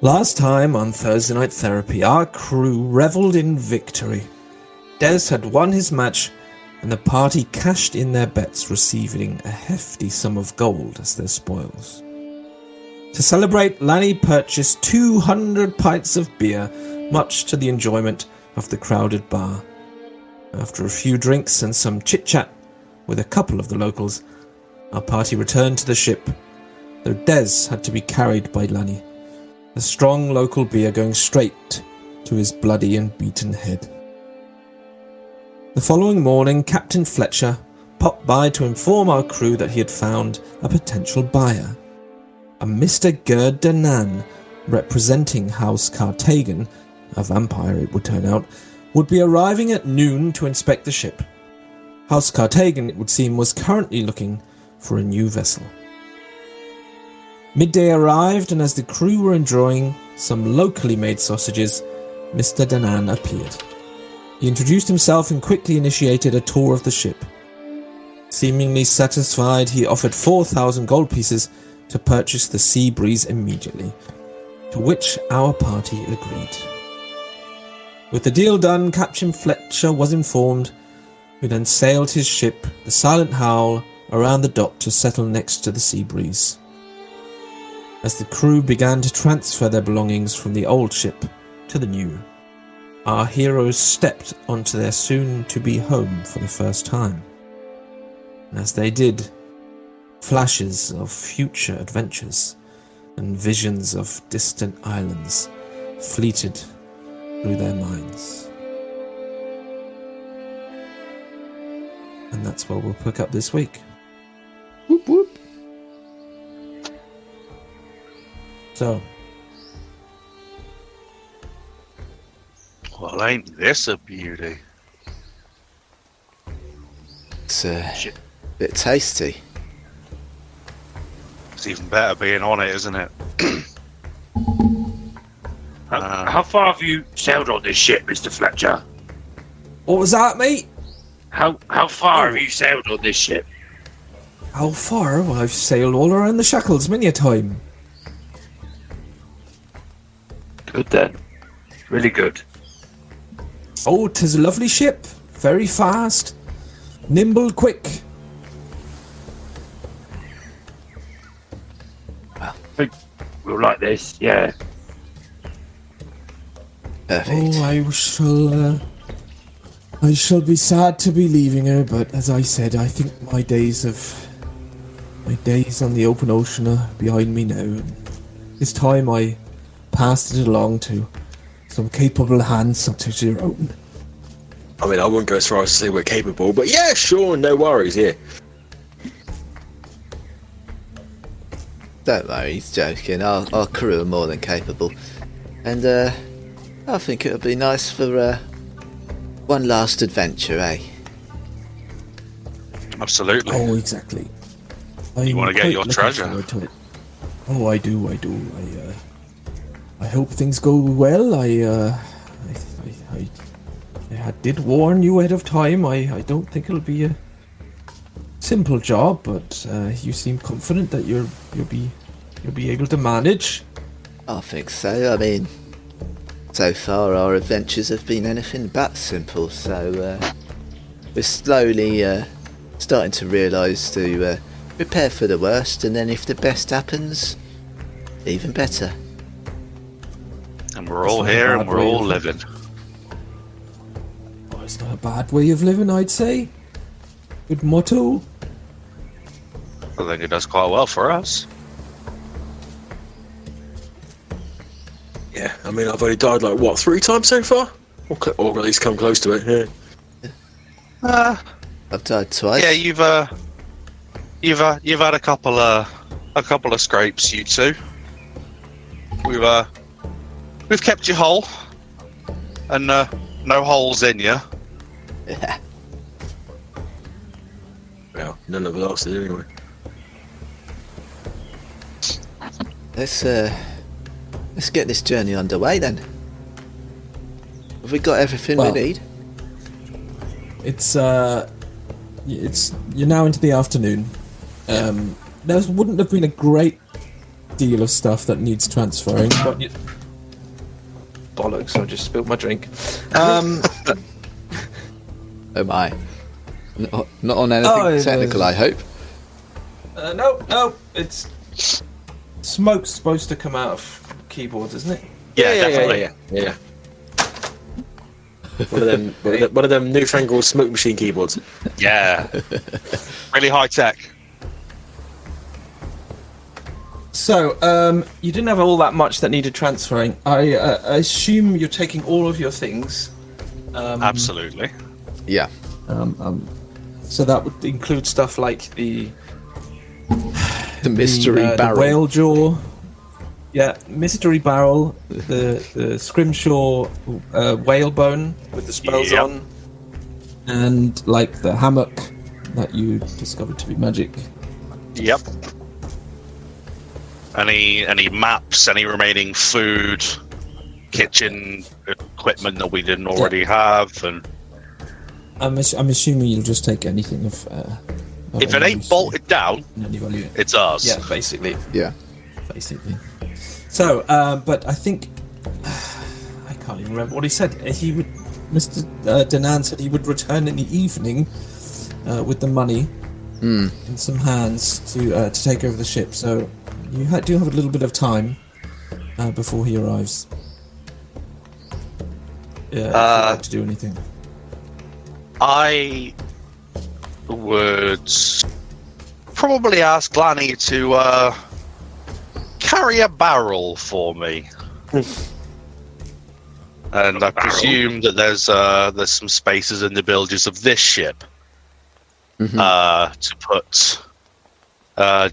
Last time on Thursday Night Therapy, our crew revelled in victory. Des had won his match, and the party cashed in their bets, receiving a hefty sum of gold as their spoils. To celebrate, Lani purchased 200 pints of beer, much to the enjoyment of the crowded bar. After a few drinks and some chit-chat with a couple of the locals, our party returned to the ship, though Des had to be carried by Lani, the strong local beer going straight to his bloody and beaten head. The following morning, Captain Fletcher popped by to inform our crew that he had found a potential buyer. A Mr. Gerd Danan, representing House Cartagan, a vampire it would turn out, would be arriving at noon to inspect the ship. House Cartagan, it would seem, was currently looking for a new vessel. Midday arrived, and as the crew were enjoying some locally made sausages, Mr. Danan appeared. He introduced himself and quickly initiated a tour of the ship. Seemingly satisfied, he offered 4,000 gold pieces to purchase the Sea Breeze immediately, to which our party agreed. With the deal done, Captain Fletcher was informed, who then sailed his ship, the Silent Howl, around the dock to settle next to the Sea Breeze. As the crew began to transfer their belongings from the old ship to the new, our heroes stepped onto their soon-to-be home for the first time. And as they did, flashes of future adventures and visions of distant islands fleeted through their minds. And that's where we'll pick up this week. Whoop whoop. So, well, ain't this a beauty? It's a bit tasty. It's even better being on it, isn't it? How far have you sailed on this ship, Mr. Fletcher? what was that, mate? How far have you sailed on this ship? How far? Well, I've sailed all around the Shackles many a time. Good then. Really good. Oh, 'tis a lovely ship. Very fast. Nimble, quick. I think we'll like this, yeah. Perfect. Oh, I shall be sad to be leaving her, but as I said, I think my days on the open ocean are behind me now. This time I passed it along to some capable hands such as your own. I mean, I wouldn't go as far as to say we're capable, but yeah, sure, no worries, yeah. Don't worry, he's joking. Our crew are more than capable. And I think it would be nice for one last adventure, eh? Absolutely. Oh, exactly. You want to get your treasure? Oh, I do. I hope things go well. I did warn you ahead of time. I don't think it'll be a simple job, but you seem confident that you'll be able to manage. I think so. I mean, so far our adventures have been anything but simple, so we're slowly starting to realise to prepare for the worst, and then if the best happens, even better. And we're all here and we're all living. Oh, it's not a bad way of living, I'd say. Good motto. I think it does quite well for us. Yeah, I mean, I've only died like, what, 3 times so far? Or at least come close to it, yeah. I've died twice. Yeah, you've had a couple of scrapes, you two. We've kept you whole, and no holes in you. Well, none of us did anyway. Let's get this journey underway then. Have we got everything we need? It's you're now into the afternoon. There wouldn't have been a great deal of stuff that needs transferring, but bollocks! I just spilled my drink. Oh my! Not on anything technical, I hope. No, it's smoke's supposed to come out of keyboards, isn't it? Yeah, definitely. Yeah. One of them newfangled smoke machine keyboards. Yeah. Really high tech. So, you didn't have all that much that needed transferring. I assume you're taking all of your things. Absolutely. Yeah. So that would include stuff like the mystery barrel, the whale jaw. Yeah, mystery barrel, the scrimshaw whalebone with the spells on, and like the hammock that you discovered to be magic. Yep. Any maps, any remaining food, kitchen equipment that we didn't already have, and I'm assuming you'll just take anything of. If it ain't bolted down, it's ours. Yeah, basically. Yeah. Basically. So, but I think I can't even remember what he said. He would, Mr. Denan said he would return in the evening with the money in some hands to take over the ship. So you do have a little bit of time before he arrives. Yeah, if you'd like to do anything. I would probably ask Lanny to carry a barrel for me. And I presume that there's some spaces in the bilges of this ship to put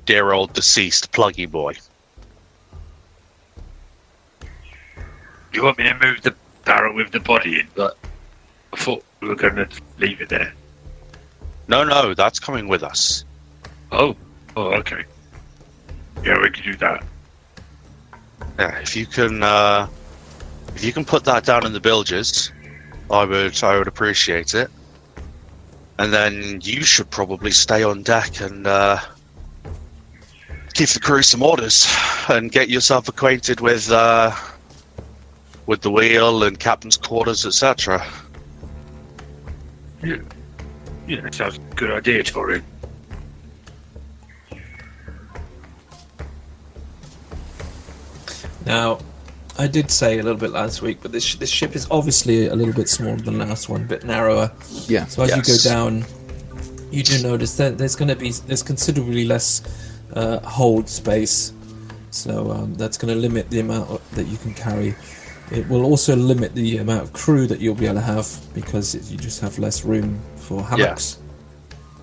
dear old deceased Pluggy Boy. You want me to move the barrel with the body in, but I thought we were going to leave it there. No, that's coming with us. Oh, okay. Yeah, we can do that. Yeah, if you can put that down in the bilges, I would appreciate it. And then you should probably stay on deck and give the crew some orders and get yourself acquainted with the wheel and captain's quarters, etc. Yeah, that sounds a good idea, Torrin. Now, I did say a little bit last week, but this ship is obviously a little bit smaller than the last one, a bit narrower. Yeah. So as you go down, you do notice that there's considerably less hold space. So that's going to limit the amount that you can carry. It will also limit the amount of crew that you'll be able to have because you just have less room for hammocks.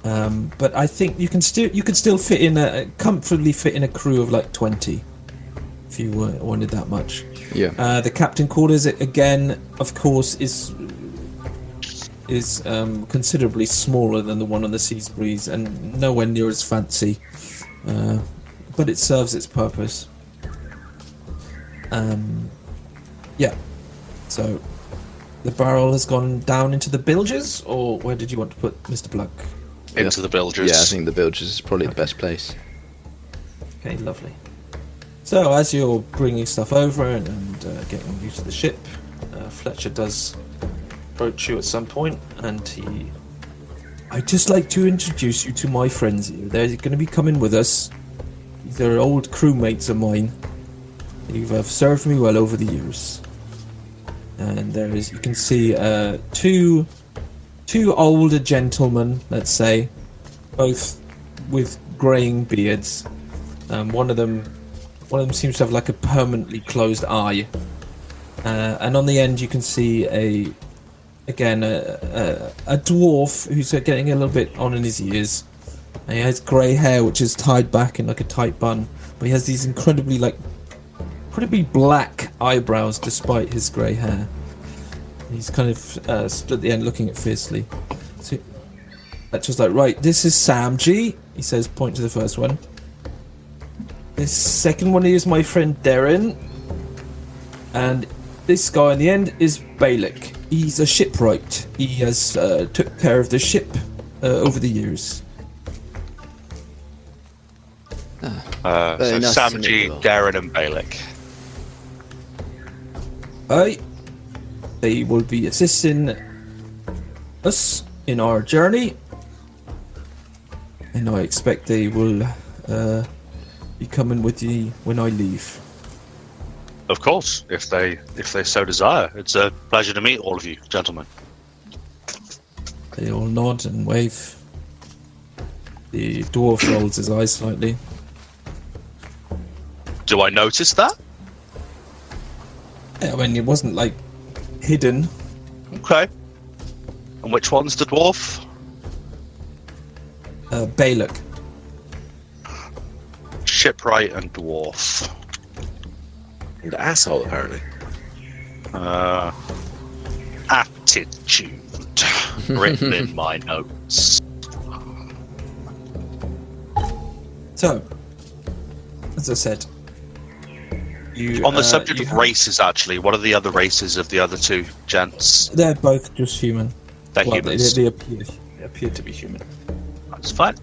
Yeah. But I think you could still fit in comfortably fit in a crew of like 20 if you wanted that much. Yeah. The captain quarters, again, of course, is considerably smaller than the one on the Seas Breeze and nowhere near as fancy. But it serves its purpose. Yeah. So the barrel has gone down into the bilges, or where did you want to put Mr. Bluck? Into the bilges. Yeah, I think the bilges is probably the best place. Okay, lovely. So as you're bringing stuff over and getting used to the ship, Fletcher does approach you at some point, and I'd just like to introduce you to my friends here. They're going to be coming with us. They're old crewmates of mine. You've served me well over the years. And you can see two older gentlemen, let's say, both with greying beards. One of them seems to have like a permanently closed eye, and on the end you can see a dwarf who's getting a little bit on in his ears. And he has grey hair which is tied back in like a tight bun, but he has these incredibly black eyebrows despite his grey hair. He's kind of stood at the end looking at fiercely. So Fletcher's like, right, this is Sam G. He says, point to the first one. This second one is my friend Darren. And this guy in the end is Balak. He's a shipwright. He has took care of the ship over the years. So Very nice to Sam meet G, you all. Darren, and Balak. Aye. They will be assisting us in our journey. And I expect they will be coming with you when I leave. Of course, if they so desire. It's a pleasure to meet all of you, gentlemen. They all nod and wave. The dwarf rolls his eyes slightly. Do I notice that? Yeah, I mean, it wasn't like hidden. Okay. And which one's the dwarf? Balak. Shipwright and dwarf. And asshole, apparently. Attitude. Written in my notes. So, as I said, you On the subject you of have- races, actually, what are the other races of the other two gents? they're both just human. They're Well, humans. they appear to be human. That's fine.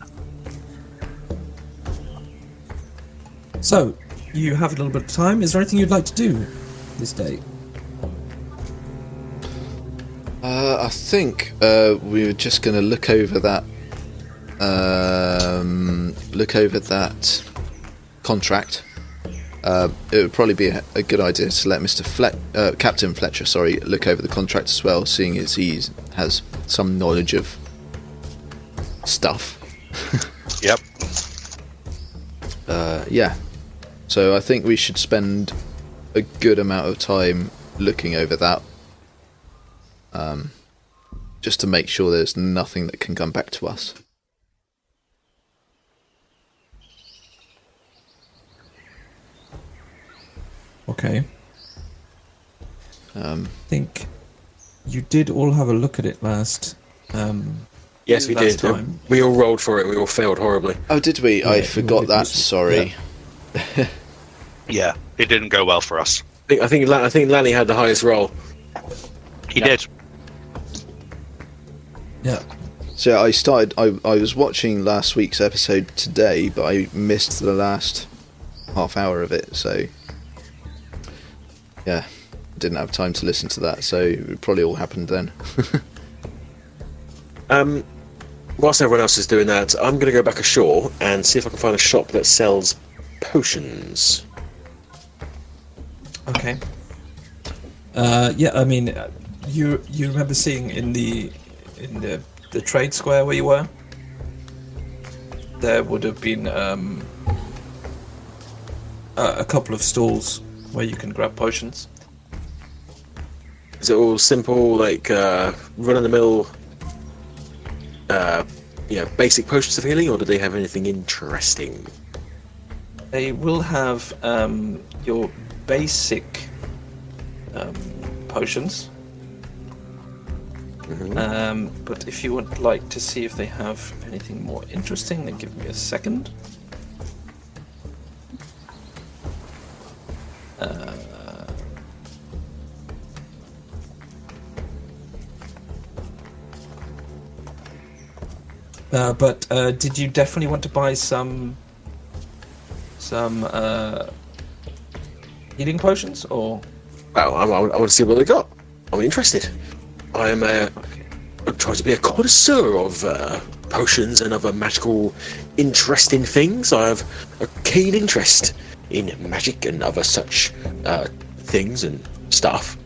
So, you have a little bit of time. Is there anything you'd like to do this day? I think we were just going to look over that contract. It would probably be a good idea to let Captain Fletcher, look over the contract as well, seeing as he has some knowledge of stuff. Yep. Yeah. So I think we should spend a good amount of time looking over that. Just to make sure there's nothing that can come back to us. Okay. I think you did all have a look at it last. Yes, we Last did. time. We all rolled for it. We all failed horribly. Oh, did we? I Yeah, forgot it that. was- Sorry. Yeah, it didn't go well for us. I think Lanny had the highest roll. He did. Yeah. So I was watching last week's episode today, but I missed the last half hour of it. So yeah, didn't have time to listen to that. So it probably all happened then. Whilst everyone else is doing that, I'm going to go back ashore and see if I can find a shop that sells potions. Okay. Yeah, I mean, you remember seeing in the trade square where you were? There would have been a couple of stalls where you can grab potions. Is it all simple, like run-of-the-mill, basic potions of healing, or do they have anything interesting? They will have your basic potions. But if you would like to see if they have anything more interesting, then give me a second. But did you definitely want to buy some healing potions, or? Well, I want to see what they got. I'm interested. I am I try to be a connoisseur of potions and other magical, interesting things. I have a keen interest in magic and other such things and stuff.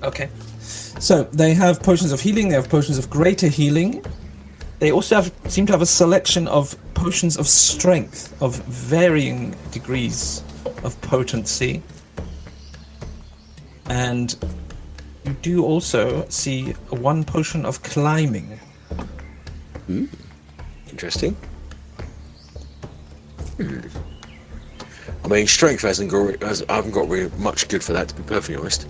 Okay. So they have potions of healing. They have potions of greater healing. They also seem to have a selection of potions of strength of varying degrees of potency. And you do also see one potion of climbing. Interesting. I mean, strength I haven't got really much good for that, to be perfectly honest.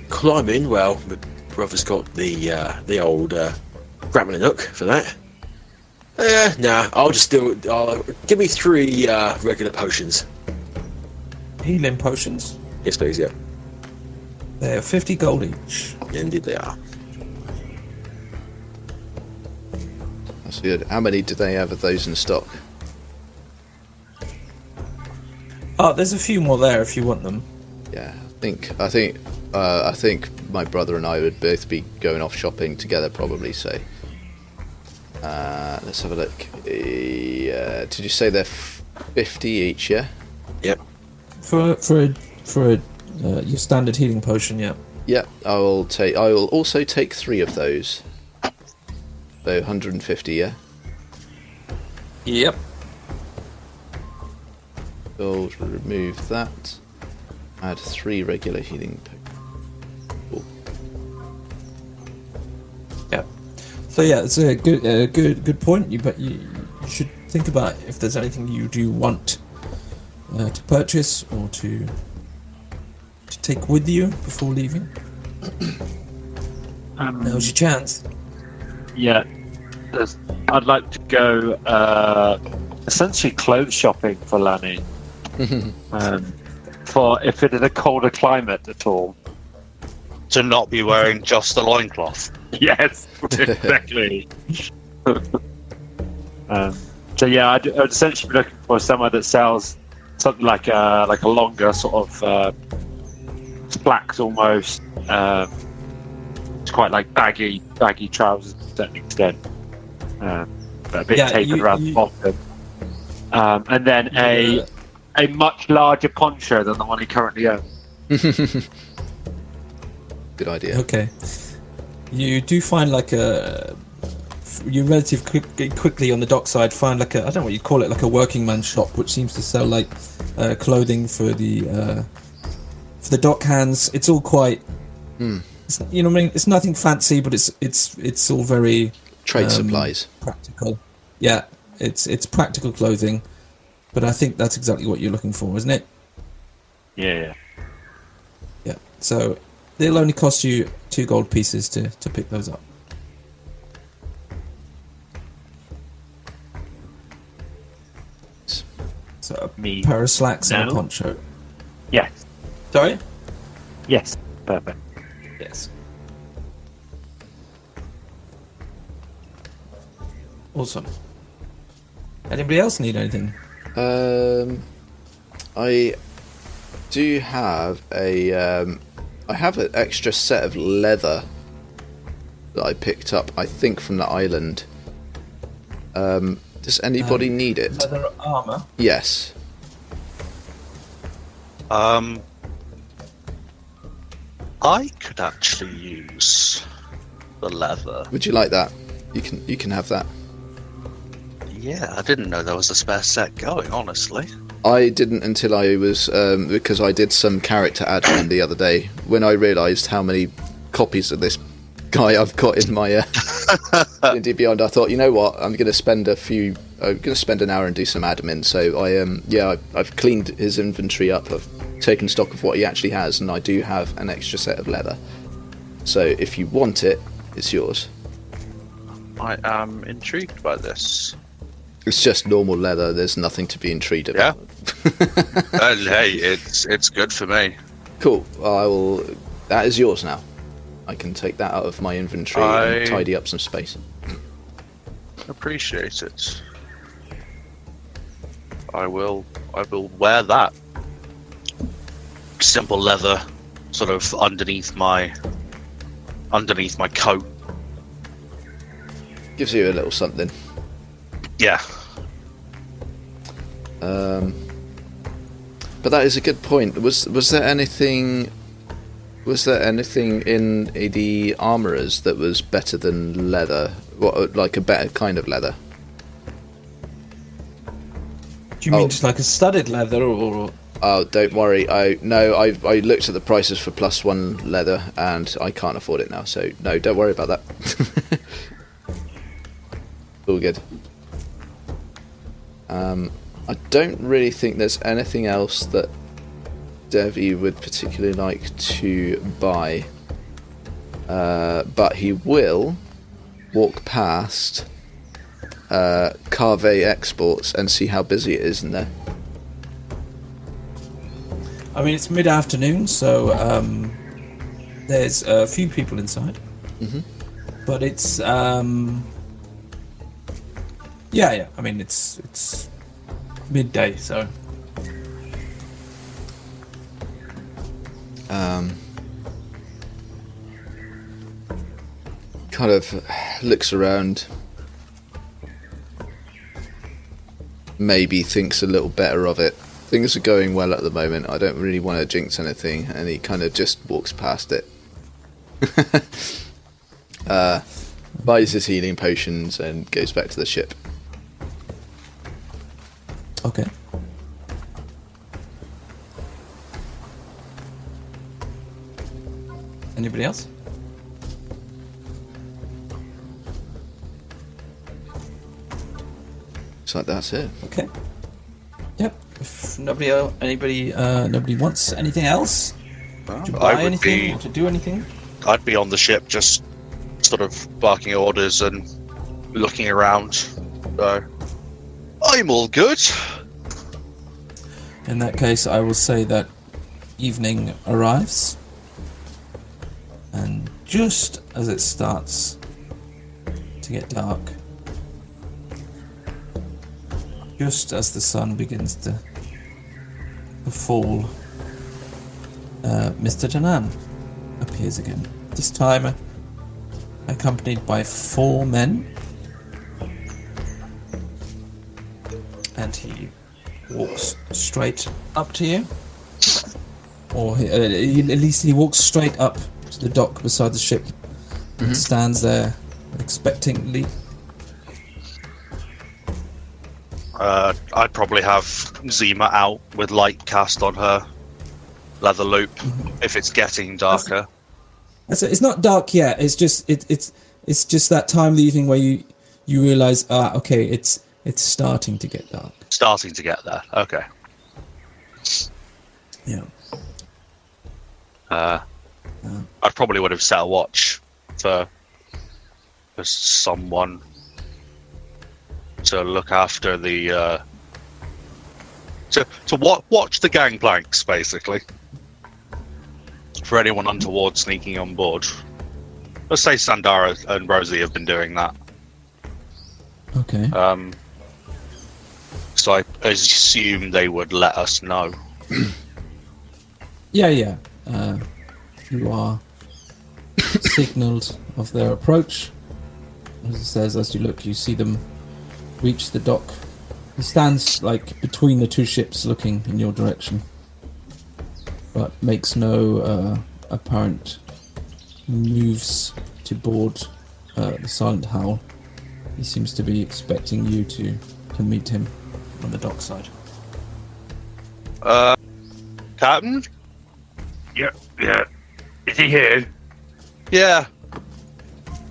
Climbing, well, my brother's got the old grappling hook for that. Nah, I'll just do it. Give me 3 regular potions. Healing potions. Yes, please, yeah. They're 50 gold each. Indeed they are. That's good. How many do they have of those in stock? Oh, there's a few more there if you want them. Yeah, I think my brother and I would both be going off shopping together probably. So let's have a look. Did you say they're 50 each? Yeah. Yep. For your standard healing potion, yeah. Yeah, I will also take 3 of those. So 150, yeah. Yep. Gold, remove that. Add 3 regular healing. Cool. Yeah. So yeah, it's a good point. But you should think about if there's anything you do want to purchase or to take with you before leaving. Now's your chance. Yeah, I'd like to go essentially clothes shopping for Lani. For if it is a colder climate at all. To not be wearing just a loincloth. Yes, exactly. So yeah, I'd essentially be looking for somewhere that sells something like a longer sort of slacks almost. It's quite like baggy trousers to a certain extent, but a bit tapered around the bottom. And then a much larger poncho than the one he currently owns. Good idea. Okay. You do find you relatively quickly on the dockside find I don't know what you call it, like a working man shop, which seems to sell like clothing for the dock hands. It's all quite, you know what I mean? It's nothing fancy, but it's all very trade supplies. Practical. Yeah, it's practical clothing, but I think that's exactly what you're looking for, isn't it? Yeah. Yeah. So they'll only cost you 2 gold pieces to pick those up. So a pair of slacks and a poncho. Yes. Sorry? Yes. Perfect. Yes. Awesome. Anybody else need anything? I do have an extra set of leather that I picked up, I think, from the island. Does anybody need it? Leather armor? Yes. I could actually use the leather. Would you like that? You can have that. Yeah, I didn't know there was a spare set going, honestly. I didn't until I was because I did some character admin the other day when I realised how many copies of this guy I've got in my D&D Beyond. I thought, you know what, I'm going to spend an hour and do some admin. So I've cleaned his inventory up. I've taken stock of what he actually has, and I do have an extra set of leather. So if you want it, it's yours. I am intrigued by this. It's just normal leather. There's nothing to be intrigued about. Yeah. Hey, it's good for me. Cool. That is yours now. I can take that out of my inventory and tidy up some space. Appreciate it. I will wear that. Simple leather, sort of underneath my coat. Gives you a little something. Yeah. But that is a good point. Was there anything in the armourers that was better than leather? What, like a better kind of leather? Do you mean just like a studded leather or? Oh, don't worry. I looked at the prices for +1 leather and I can't afford it now. So no, don't worry about that. All good. I don't really think there's anything else that Devvie would particularly like to buy. But he will walk past Carve Exports and see how busy it is in there. I mean, it's mid-afternoon, so there's a few people inside. Mm-hmm. But it's yeah. I mean, it's midday, so kind of looks around, maybe thinks a little better of it. Things are going well at the moment. I don't really want to jinx anything, and he kind of just walks past it. Buys his healing potions and goes back to the ship. okay. Anybody else? Looks like that's it. Okay. Yep. If nobody wants anything else to buy anything or to do anything. I'd be on the ship, just sort of barking orders and looking around. So I'm all good. In that case, I will say that evening arrives, and just as it starts to get dark, just as the sun begins to fall, Mr. Danan appears again. This time accompanied by 4 men, and he walks straight up to you, or at least he walks straight up to the dock beside the ship and stands there expectantly. I'd probably have Zima out with light cast on her leather loop if it's getting darker. It's not dark yet. It's just it's just that time of the evening where you realise, okay, it's starting to get dark. Starting to get there. Okay. Yeah. I probably would have set a watch for someone to look after the to watch the gangplanks, basically, for anyone untoward sneaking on board. Let's say Sandara and Rosie have been doing that. Okay. So I assume they would let us know. Yeah. You are signalled of their approach. As it says, as you look, you see them reach the dock. He stands like between the 2 ships, looking in your direction, but makes no apparent moves to board the Silent Howl. He seems to be expecting you to meet him on the dockside. Captain? Yeah. Is he here? Yeah.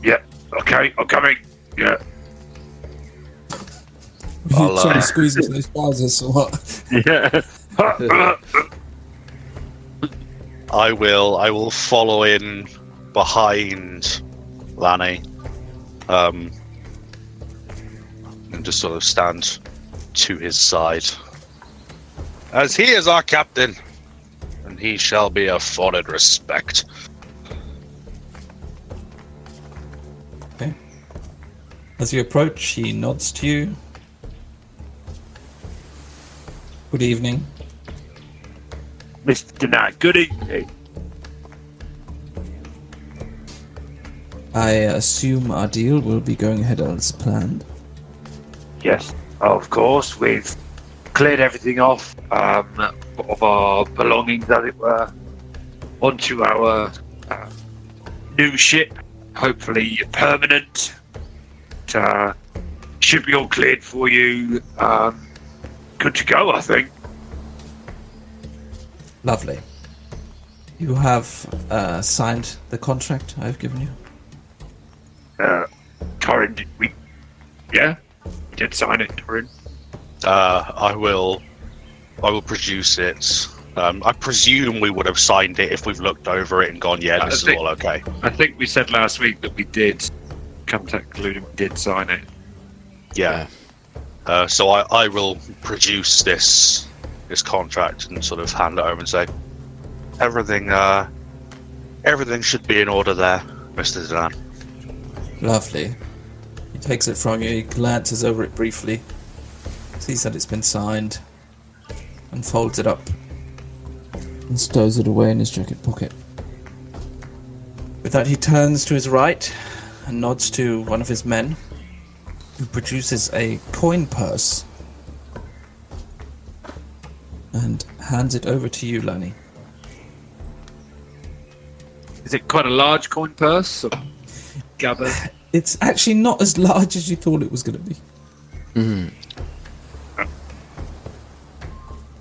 Yeah. Okay, I'm coming. Yeah. You trying to squeeze into those trousers or what? Yeah. I will follow in behind Lani, and just sort of stand to his side, as he is our captain, and he shall be afforded respect. Okay. As you approach, he nods to you. Good evening. Mr. Danan, good evening. I assume our deal will be going ahead as planned. Yes, of course. We've cleared everything off of our belongings, as it were, onto our new ship, hopefully permanent. Should be all cleared for you. Good to go, I think. Lovely. You have signed the contract I've given you? Torrin, did we? Yeah? We did sign it, Torrin. I will produce it. I presume we would have signed it if we've looked over it and gone, yeah, this is all okay. I think we said last week that we did come to conclude and we did sign it. Yeah. So I will produce this contract and sort of hand it over and say, everything should be in order there, Mr. Dan. Lovely. He takes it from you, he glances over it briefly, sees that it's been signed, and folds it up and stows it away in his jacket pocket. With that, he turns to his right and nods to one of his men, who produces a coin purse and hands it over to you, Lani. Is it quite a large coin purse? Or gathered? It's actually not as large as you thought it was going to be.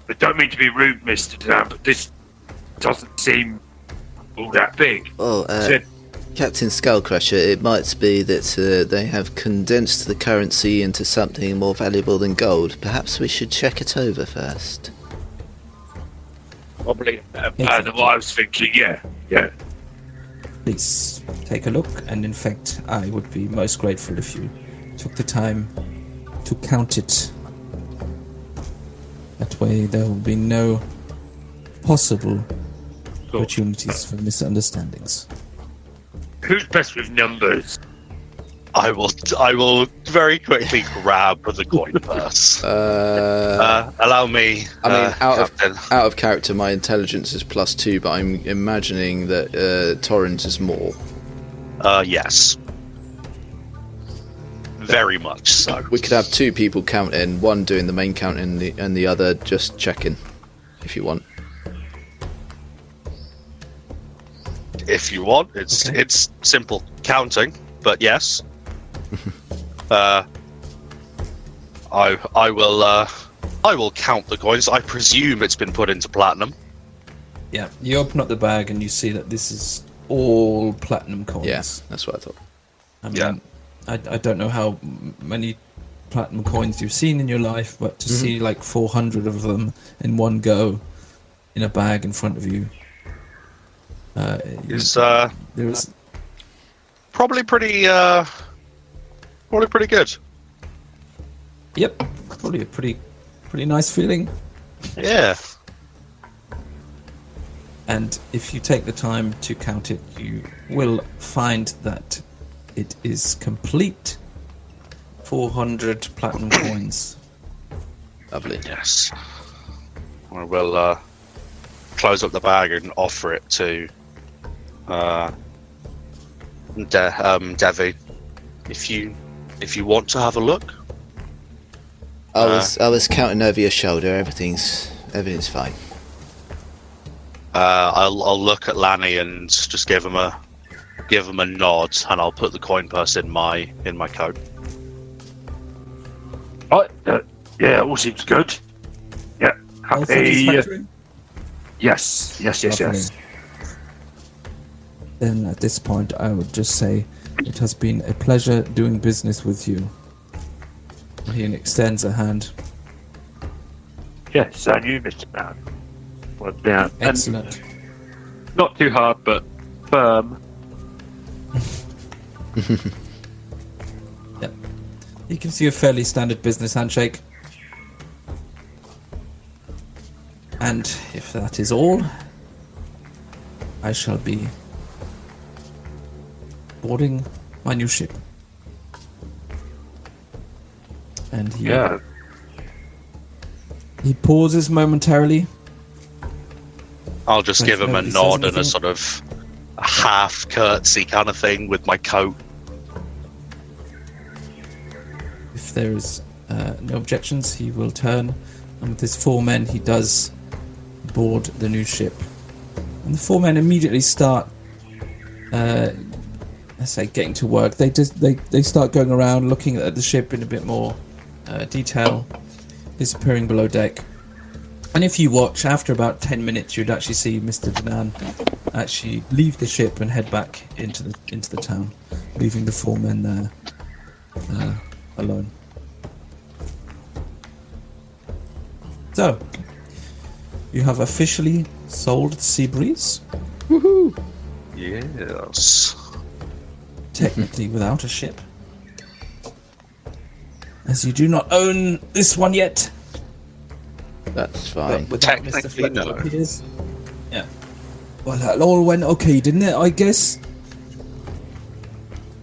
I don't mean to be rude, Mr. Dan, but this doesn't seem all that big. Oh, Captain Skullcrusher, it might be that they have condensed the currency into something more valuable than gold. Perhaps we should check it over first. Probably better than what I was thinking, yeah. Please take a look, and in fact, I would be most grateful if you took the time to count it. That way there will be no possible opportunities for misunderstandings. Who's best with numbers? I will very quickly grab the coin purse. Allow me. I mean, Captain. out of character, my intelligence is +2, but I'm imagining that Torrin's is more. Yes. Very much so. We could have 2 people counting, one doing the main counting and the other just checking, if you want. If you want, it's simple counting, but yes. I will count the coins. I presume it's been put into platinum. Yeah, you open up the bag and you see that this is all platinum coins. Yeah, that's what I thought. I mean, I don't know how many platinum coins you've seen in your life, but to see like 400 of them in one go in a bag in front of you is there's probably pretty good. Yep, probably a pretty nice feeling. Yeah. And if you take the time to count it, you will find that it is complete 400 platinum coins. Lovely. Yes. I will close up the bag and offer it to Devvie. If you want to have a look. I was counting over your shoulder. Everything's fine. I'll look at Lani and just give him a nod, and I'll put the coin purse in my coat. Yeah, all seems good. Yeah, All happy. satisfactory? Yes. Lovely. Then at this point, I would just say it has been a pleasure doing business with you. He extends a hand. Yes, and you, Mr. Dan. Well, yeah, Excellent. and not too hard, but firm. Yep. He gives you a fairly standard business handshake. And if that is all, I shall be boarding my new ship. And he pauses momentarily. I'll just If give him a nobody says nod and a anything. sort of half curtsy kind of thing with my coat. If there is no objections, he will turn, and with his 4 men, he does board the new ship. And the 4 men immediately start, let's say, getting to work. They start going around, looking at the ship in a bit more detail, disappearing below deck. And if you watch, after about 10 minutes, you'd actually see Mr. Danan actually leave the ship and head back into the town, leaving the 4 men there alone. So, you have officially sold Seabreeze, Yes. technically without a ship. As you do not own this one yet. That's fine. But with that, Mr. Technically, Fletcher no. appears. Yeah. Well, that all went okay, didn't it, I guess?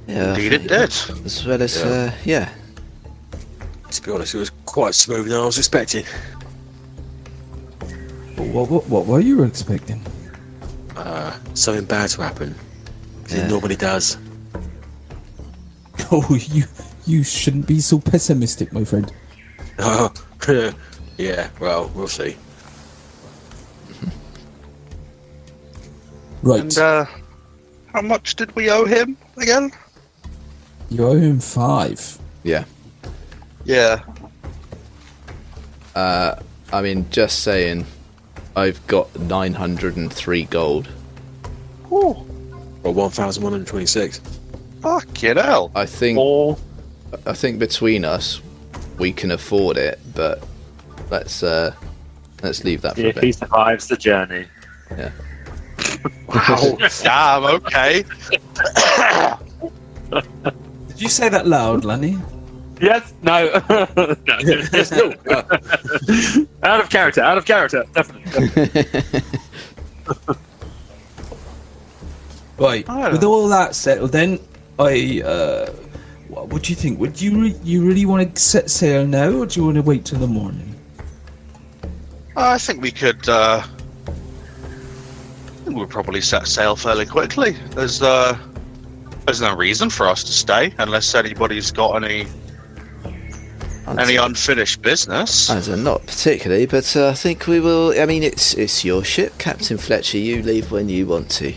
Yeah, Indeed it did. as well as, yeah. To be honest, it was quite smoother than I was expecting. What were you expecting? Something bad to happen. 'Cause Yeah. it normally does. Oh, you shouldn't be so pessimistic, my friend. Oh, yeah, well, we'll see. Right. And how much did we owe him again? You owe him 5. Yeah. Yeah. I mean, just saying, I've got 903 gold. Oh, Or 1,126. fucking hell. I think Or between us, we can afford it, but let's leave that for a if he bit. survives the journey. Yeah. Wow. Damn, okay. Did you say that loud, Lanny? Yes. No. No. Yes, no. Out of character. Definitely. Right. I don't With know. all that settled, then what do you think? Would you really want to set sail now, or do you want to wait till the morning? I think we could. I think we'll probably set sail fairly quickly. There's no reason for us to stay unless anybody's got any unfinished business. Not particularly, but I think we will. I mean, it's your ship, Captain Fletcher. You leave when you want to.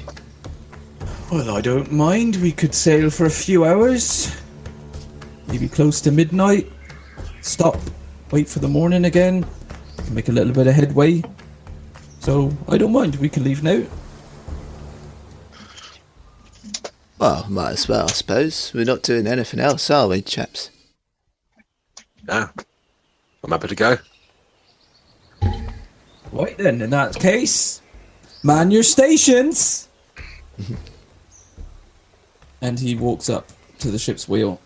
Well, I don't mind. We could sail for a few hours, maybe close to midnight. Stop, wait for the morning again, make a little bit of headway. So I don't mind. We can leave now. Well, might as well, I suppose. We're not doing anything else, are we, chaps? No. I'm happy to go. Right then, in that case, man your stations. And he walks up to the ship's wheel.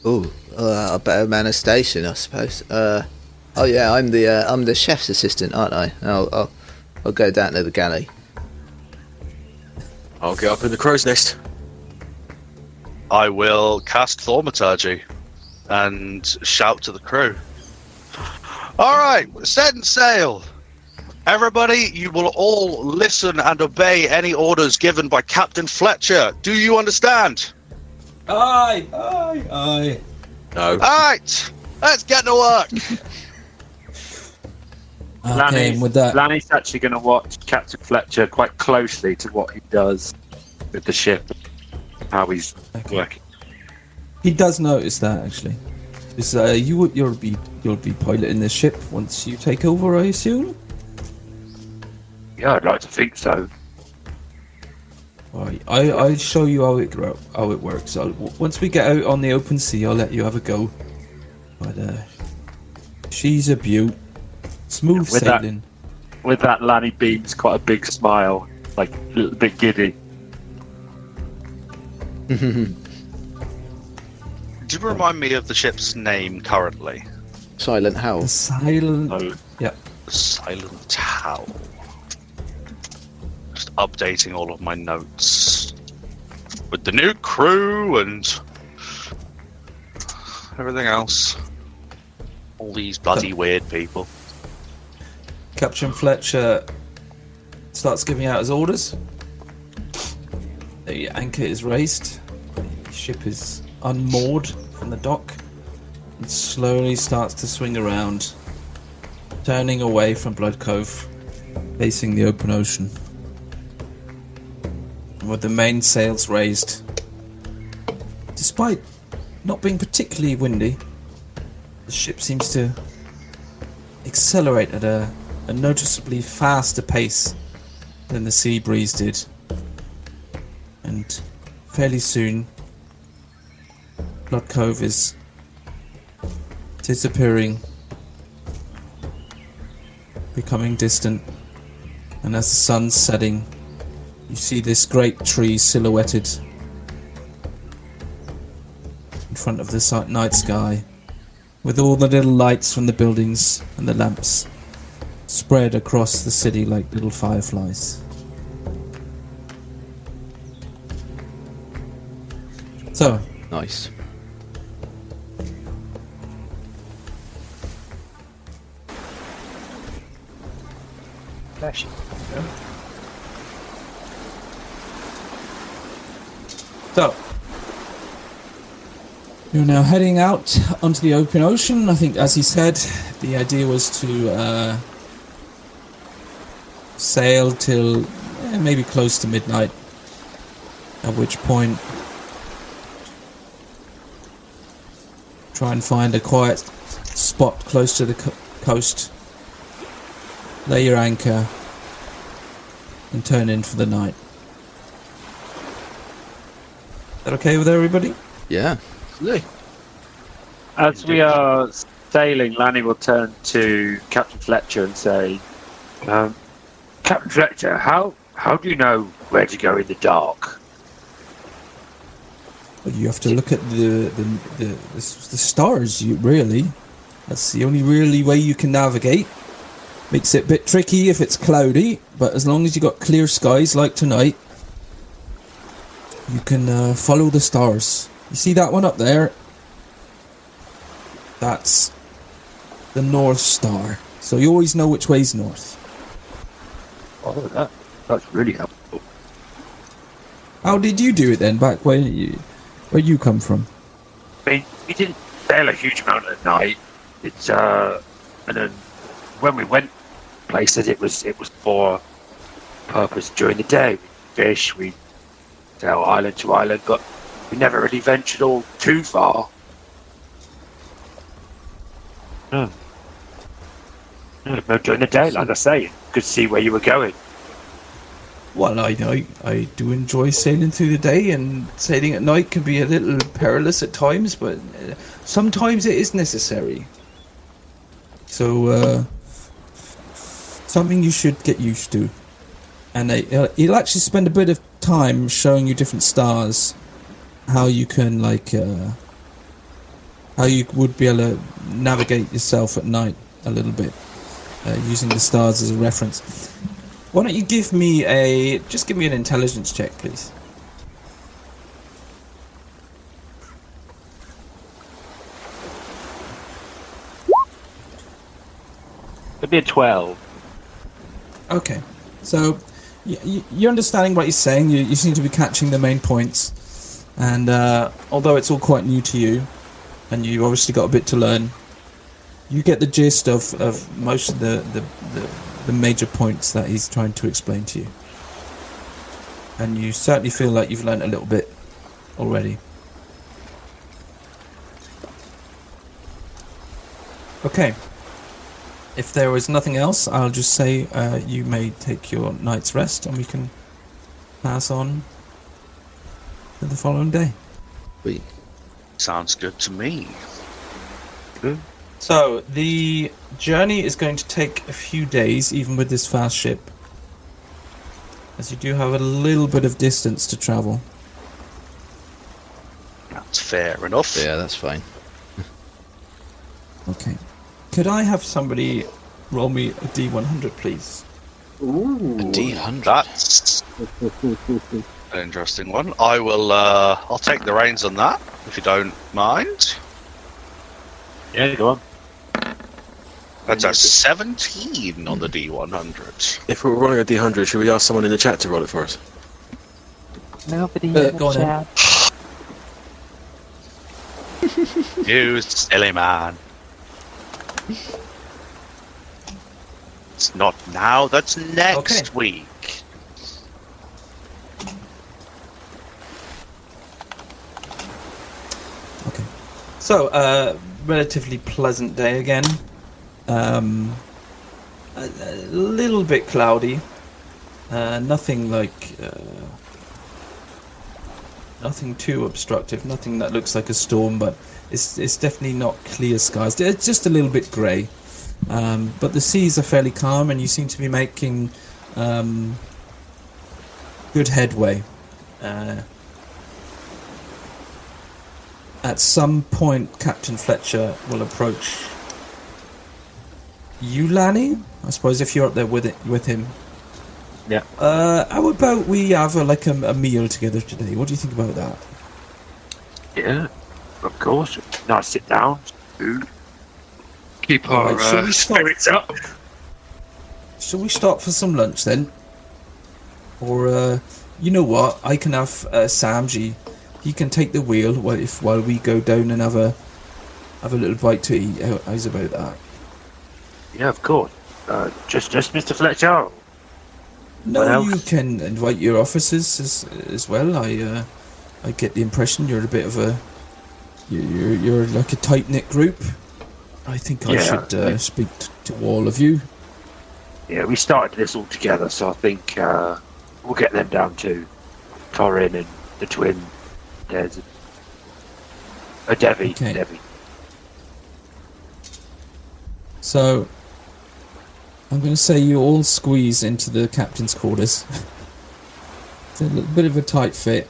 Oh, I better man a station, I suppose. Oh yeah, I'm the chef's assistant, aren't I? I'll go down to the galley. I'll get up in the crow's nest. I will cast Thaumaturgy and shout to the crew. All right, set sail. Everybody, you will all listen and obey any orders given by Captain Fletcher. Do you understand? Aye. No. All right, let's get to work. Okay, and with that, Lanny's actually going to watch Captain Fletcher quite closely to what he does with the ship, how he's working. he does notice that actually. Because you'll be piloting this ship once you take over, I assume. Yeah, I'd like to think so. Right, I'll show you how it works. Once we get out on the open sea, I'll let you have a go. But she's a beaut. Smooth With that- sailing. With that, Lanny beams quite a big smile, like a little bit giddy. Do you remind me of the ship's name currently? Silent Howl. The silent. So, Yeah. Silent Howl. Just updating all of my notes with the new crew and everything else. All these bloody weird people. Captain Fletcher starts giving out his orders. The anchor is raised. The ship is unmoored from the dock and slowly starts to swing around, turning away from Blood Cove, facing the open ocean. With the main sails raised, despite not being particularly windy, the ship seems to accelerate at a noticeably faster pace than the sea breeze did. And fairly soon, Blood Cove is disappearing becoming distant. And as the sun's setting, you see this great tree silhouetted in front of the night sky, with all the little lights from the buildings and the lamps spread across the city like little fireflies. So, Nice. So, you're now heading out onto the open ocean. I think, as he said, the idea was to sail till maybe close to midnight, at which point try and find a quiet spot close to the coast, lay your anchor, and turn in for the night. Is that okay with everybody? Yeah. As we are sailing, Lanny will turn to Captain Fletcher and say, Captain Fletcher, how do you know where to go in the dark? Well, you have to look at the stars. Really, that's the only really way you can navigate. Makes it a bit tricky if it's cloudy, but as long as you got clear skies like tonight, you can follow the stars. You see that one up there? That's the North Star. So you always know which way's north. Oh, that's really helpful. How did you do it then, back where you come from? I mean, we didn't sail a huge amount at night. It's and then when we went places, it was for purpose during the day. We fish, we sail island to island, but we never really ventured all too far. No, during the day, like I say, you could see where you were going. Well, I do enjoy sailing through the day, and sailing at night can be a little perilous at times, but sometimes it is necessary. So, something you should get used to. And he'll actually spend a bit of time showing you different stars, how you can, how you would be able to navigate yourself at night a little bit, using the stars as a reference. Why don't you give me an intelligence check, please? It'd be a 12. Okay, so you're understanding what he's saying. You seem to be catching the main points, and although it's all quite new to you, and you obviously got a bit to learn, you get the gist of most of the major points that he's trying to explain to you, and you certainly feel like you've learned a little bit already. Okay. If there is nothing else, I'll just say you may take your night's rest, and we can pass on to the following day. Sweet. Sounds good to me. Good. So, the journey is going to take a few days, even with this fast ship, as you do have a little bit of distance to travel. That's fair enough. Yeah, that's fine. Okay. Could I have somebody roll me a D100, please? A D100. That's an interesting one. I will. I'll take the reins on that, if you don't mind. Yeah, go on. That's a 17 on the D100. If we're rolling a D100, should we ask someone in the chat to roll it for us? Nobody in go the on then. chat. You silly man. It's not now, that's next week. Okay. So, relatively pleasant day again. A little bit cloudy. Nothing like... nothing too obstructive, nothing that looks like a storm, but it's definitely not clear skies. It's just a little bit grey. But the seas are fairly calm, and you seem to be making good headway. At some point, Captain Fletcher will approach you, Lanny. I suppose if you're up there with him. Yeah. How about we have a meal together today? What do you think about that? Yeah, of course. Nice sit down. Food. Keep our Right, shall we stop? spirits up. Shall we stop for some lunch then? Or, you know what? I can have Samji. He can take the wheel while we go down and have a little bite to eat. How's about that? Yeah, of course. Just Mr. Fletcher. No, What else? you can invite your officers as well. I get the impression you're a bit of a you're like a tight knit group. I think I should speak to all of you. Yeah, we started this all together, so I think we'll get them down too. Torrin and the twin. There's a Devvie. Okay. Devvie. So I'm going to say you all squeeze into the captain's quarters. It's a little bit of a tight fit,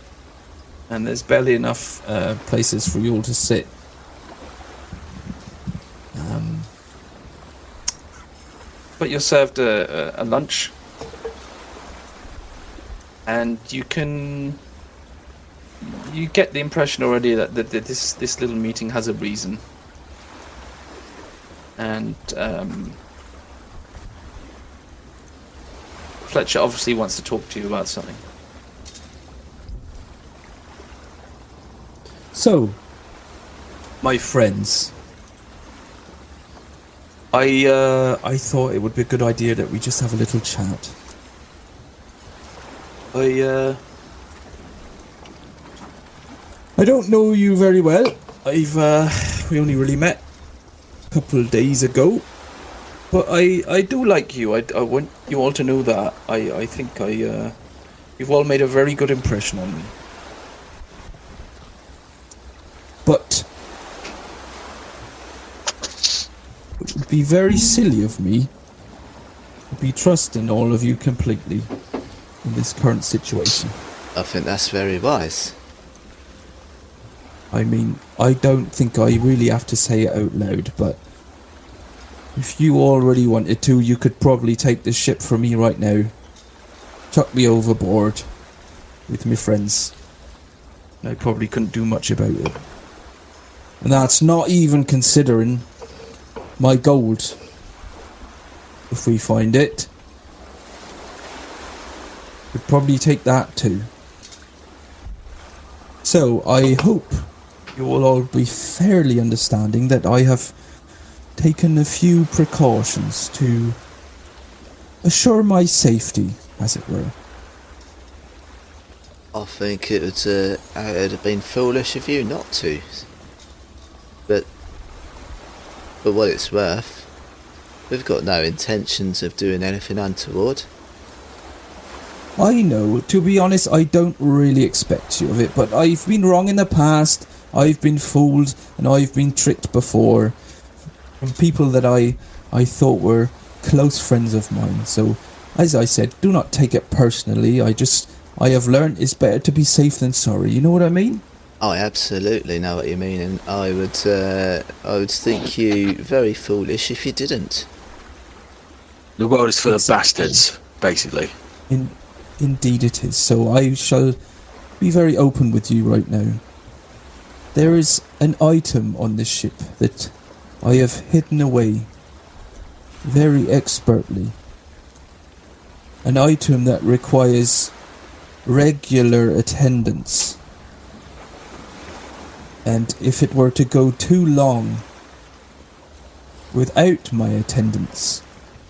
and there's barely enough places for you all to sit. But you're served a lunch, and you get the impression already that this little meeting has a reason, and Fletcher obviously wants to talk to you about something. So, my friends, I thought it would be a good idea that we just have a little chat. I don't know you very well. We only really met a couple of days ago. But I do like you. I want you all to know that. I think you've all made a very good impression on me. But it would be very silly of me to be trusting all of you completely in this current situation. I think that's very wise. I mean, I don't think I really have to say it out loud, but if you already wanted to, you could probably take this ship from me right now. Chuck me overboard with my friends. I probably couldn't do much about it. And that's not even considering my gold. If we find it, we'd probably take that too. So I hope you will all be fairly understanding that I have taken a few precautions to assure my safety, as it were. I think it would have been foolish of you not to. But for what it's worth, we've got no intentions of doing anything untoward. I know, to be honest, I don't really expect you of it, but I've been wrong in the past, I've been fooled, and I've been tricked before from people that I thought were close friends of mine. So, as I said, do not take it personally. I have learned it's better to be safe than sorry. You know what I mean? I absolutely know what you mean, and I would think you very foolish if you didn't. The world is full Exactly. of bastards, basically. Indeed it is. So I shall be very open with you right now. There is an item on this ship that I have hidden away very expertly. An item that requires regular attendance. And if it were to go too long without my attendance,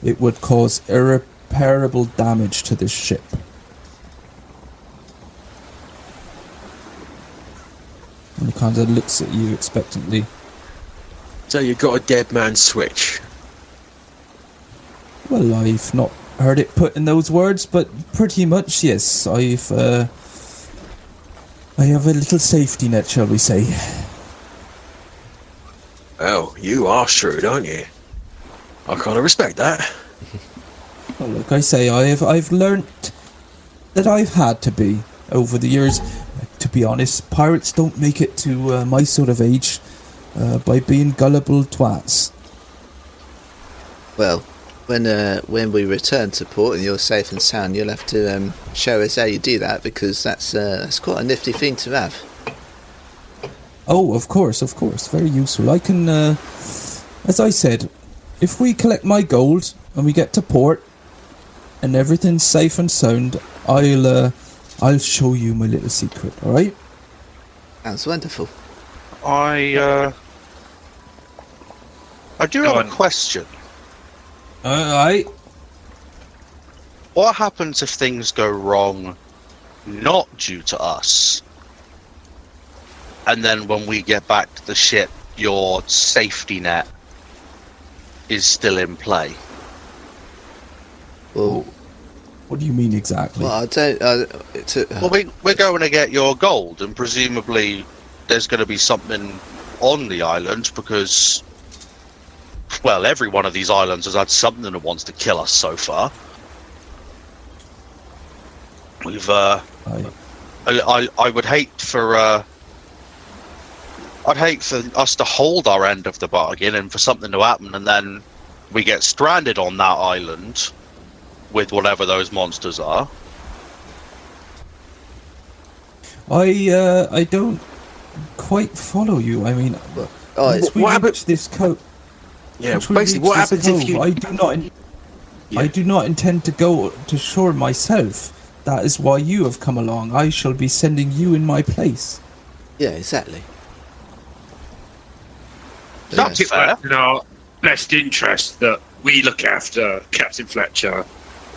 it would cause irreparable damage to this ship. And he kind of looks at you expectantly. So you've got a dead man switch. Well, I've not heard it put in those words, but pretty much, yes. I have a little safety net, shall we say. Oh, you are shrewd, aren't you? I kind of respect that. Well, like I say, I've learnt that I've had to be over the years. To be honest, pirates don't make it to my sort of age by being gullible twats. Well, when we return to port and you're safe and sound, you'll have to show us how you do that, because that's quite a nifty thing to have. Oh, of course, very useful. I can, as I said, if we collect my gold and we get to port and everything's safe and sound, I'll show you my little secret. All right? Sounds wonderful. I do have a question. Alright. What happens if things go wrong, not due to us? And then when we get back to the ship, your safety net is still in play. Well, What do you mean exactly? well, I don't. Well, we're going to get your gold, and presumably there's going to be something on the island because, well, every one of these islands has had something that wants to kill us so far. We've, I would hate for, I'd hate for us to hold our end of the bargain and for something to happen, and then we get stranded on that island with whatever those monsters are. I don't quite follow you. I mean, once we reach this cove. Yeah, basically, what happens if you? I do not intend to go to shore myself. That is why you have come along. I shall be sending you in my place. Yeah, exactly. That's It fair. works in our best interest that we look after Captain Fletcher,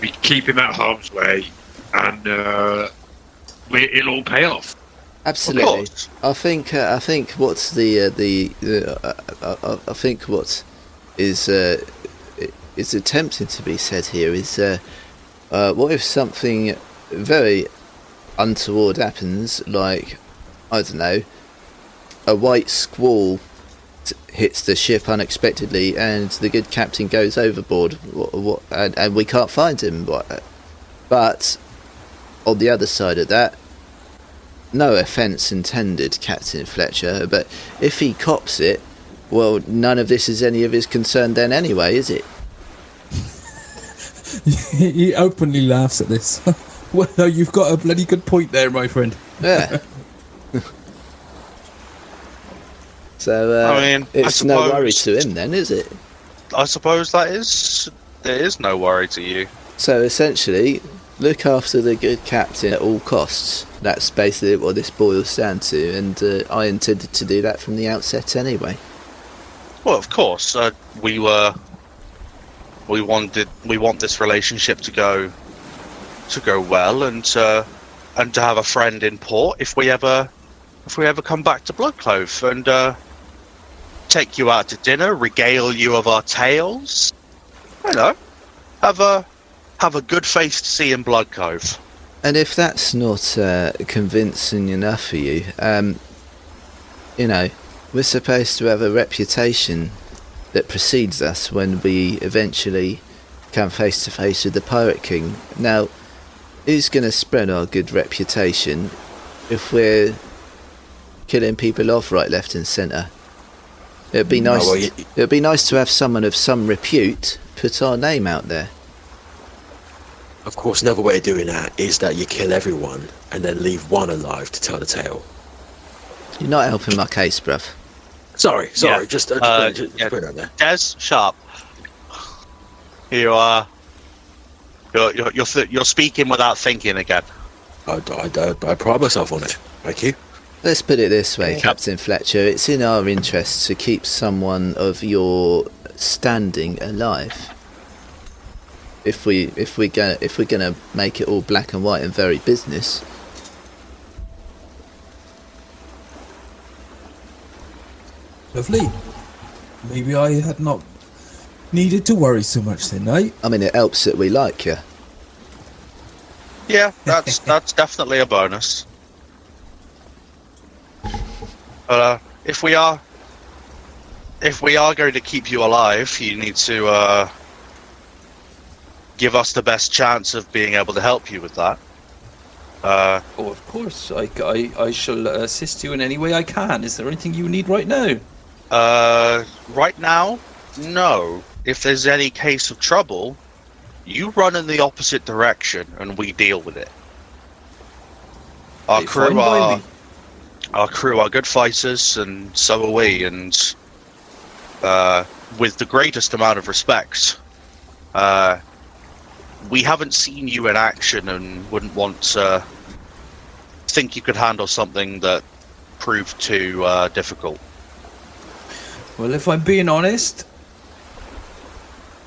we keep him out of harm's way, and it'll all pay off. Absolutely. Of course. I think what's I think what is attempting to be said here is what if something very untoward happens, like, I don't know, a white squall hits the ship unexpectedly and the good captain goes overboard, and we can't find him. But on the other side of that, no offence intended, Captain Fletcher, but if he cops it, well, none of this is any of his concern then anyway, is it? He openly laughs at this. Well, no, you've got a bloody good point there, my friend. Yeah. So, I mean, it's no worry to him then, is it? I suppose there is no worry to you. So essentially, look after the good captain at all costs. That's basically what this boils down to, and I intended to do that from the outset anyway. Well, of course, we want this relationship to go well, and to have a friend in port if we ever come back to Bloodclove, and take you out to dinner, regale you of our tales. You know, have a good face to see in Blood Cove. And if that's not convincing enough for you, you know, we're supposed to have a reputation that precedes us when we eventually come face to face with the Pirate King. Now, who's going to spread our good reputation if we're killing people off right, left and centre? It'd be nice. It'd be nice to have someone of some repute put our name out there. Of course, another way of doing that is that you kill everyone and then leave one alive to tell the tale. You're not helping my case, bruv. Sorry, Yeah. just put it out there. Des, sharp. You are. You're speaking without thinking again. I pride myself on it. Thank you. Let's put it this way, Captain Fletcher. It's in our interest to keep someone of your standing alive. If we're gonna make it all black and white and very business. Lovely. Maybe I had not needed to worry so much then, eh? I mean, it helps that we like you. Yeah, that's definitely a bonus. But if we are if we are going to keep you alive, you need to give us the best chance of being able to help you with that. Oh, of course. I shall assist you in any way I can. Is there anything you need right now? Right now, no. If there's any case of trouble, you run in the opposite direction and we deal with it. Our Hey, crew fine by me. Our crew are good fighters, and so are we, and with the greatest amount of respect. We haven't seen you in action and wouldn't want to think you could handle something that proved too difficult. Well, if I'm being honest,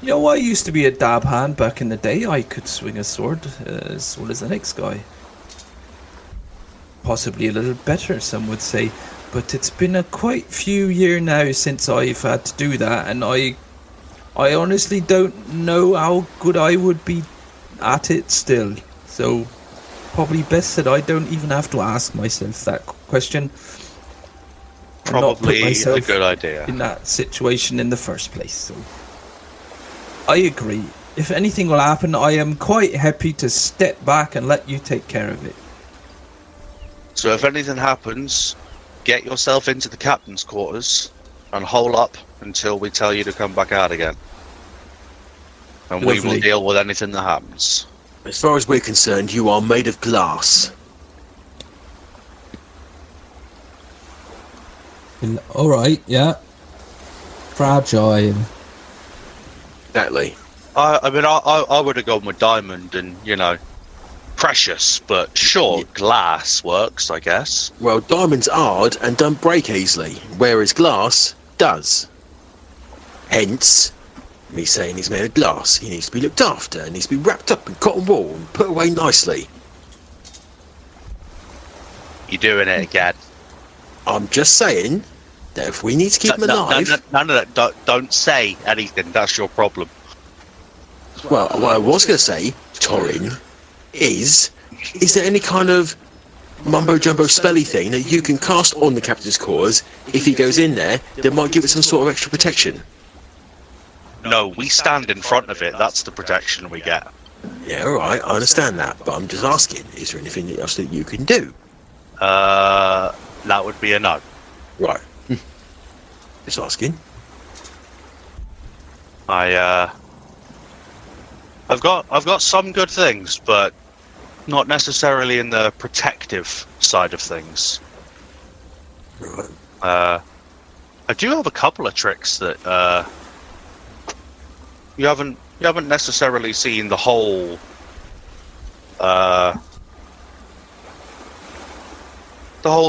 you know, I used to be a dab hand back in the day. I could swing a sword as well as the next guy. Possibly a little better, some would say. But it's been a quite few years now since I've had to do that, and I honestly don't know how good I would be at it still. So, probably best that I don't even have to ask myself that question. And not put Probably a myself good idea. in that situation in the first place. So, I agree. If anything will happen, I am quite happy to step back and let you take care of it. So if anything happens, get yourself into the captain's quarters and hole up until we tell you to come back out again. And we will Lovely. deal with anything that happens. As far as we're concerned, you are made of glass. Alright, yeah. Fragile. Exactly. I mean, I would have gone with diamond and, you know, precious, but sure, glass works, I guess. Well, diamond's hard and don't break easily, whereas glass does. Hence, me saying he's made of glass. He needs to be looked after, and needs to be wrapped up in cotton wool and put away nicely. You're doing it again. I'm just saying that if we need to keep him alive... None of that. Don't say anything. That's your problem. Well, what I was going to say, Torrin, is there any kind of mumbo-jumbo spelly thing that you can cast on the captain's quarters if he goes in there that might give it some sort of extra protection? No, we stand in front of it. That's the protection we get. Yeah, alright, I understand that, but I'm just asking, is there anything else that you can do? That would be a no. Right. Just asking. I've got some good things, but not necessarily in the protective side of things. Right. I do have a couple of tricks that you haven't necessarily seen the whole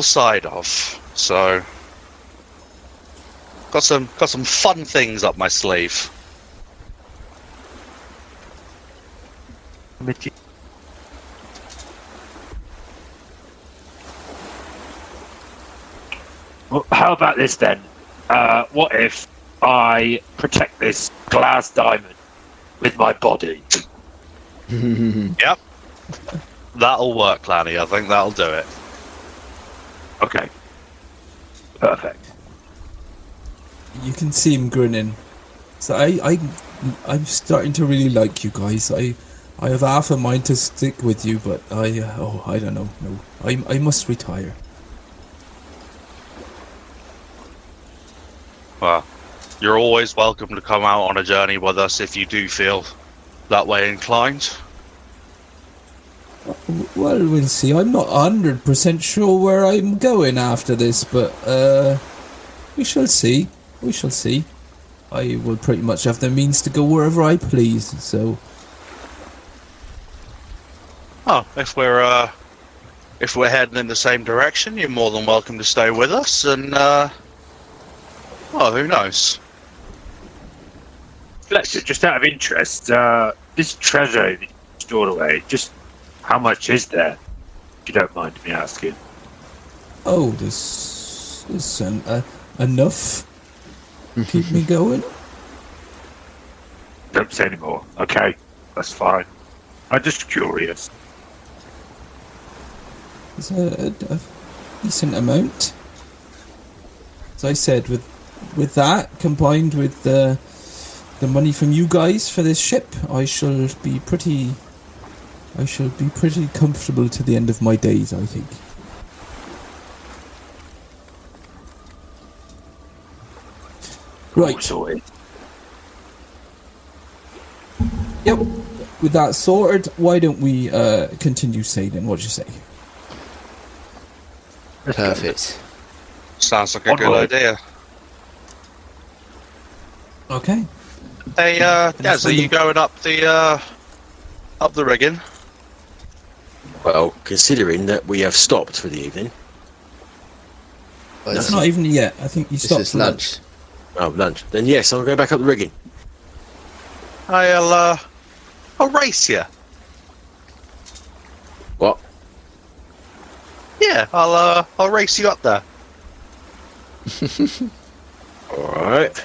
side of. So got some fun things up my sleeve. Well, how about this then? What if I protect this glass diamond with my body? Yep. That'll work, Lanny. I think that'll do it. Okay. Perfect. You can see him grinning. So I'm starting to really like you guys. I have half a mind to stick with you, but I don't know. No, I must retire. Well, you're always welcome to come out on a journey with us if you do feel that way inclined. Well, we'll see. I'm not 100% sure where I'm going after this, but we shall see. We shall see. I will pretty much have the means to go wherever I please, so... Oh, if we're heading in the same direction, you're more than welcome to stay with us, and well, who knows? Fletcher, just out of interest, this treasure that you stored away, just how much is there? If you don't mind me asking. Oh, this is enough. Keep me going. Don't say any more. Okay, that's fine. I'm just curious. It's a decent amount. As I said, with with that, combined with the money from you guys for this ship, I shall be pretty comfortable to the end of my days, I think. Right. Sorted. Yep. With that sorted, why don't we continue sailing? What do you say? Perfect. Sounds like a good Onward. idea. Okay. Hey, Des, are you going up the rigging? Well, considering that we have stopped for the evening. Well, It's not even yet. I think you this stopped is for lunch. lunch. Oh, lunch. Then yes, I'll go back up the rigging. I'll race you. What? Yeah, I'll race you up there. All right.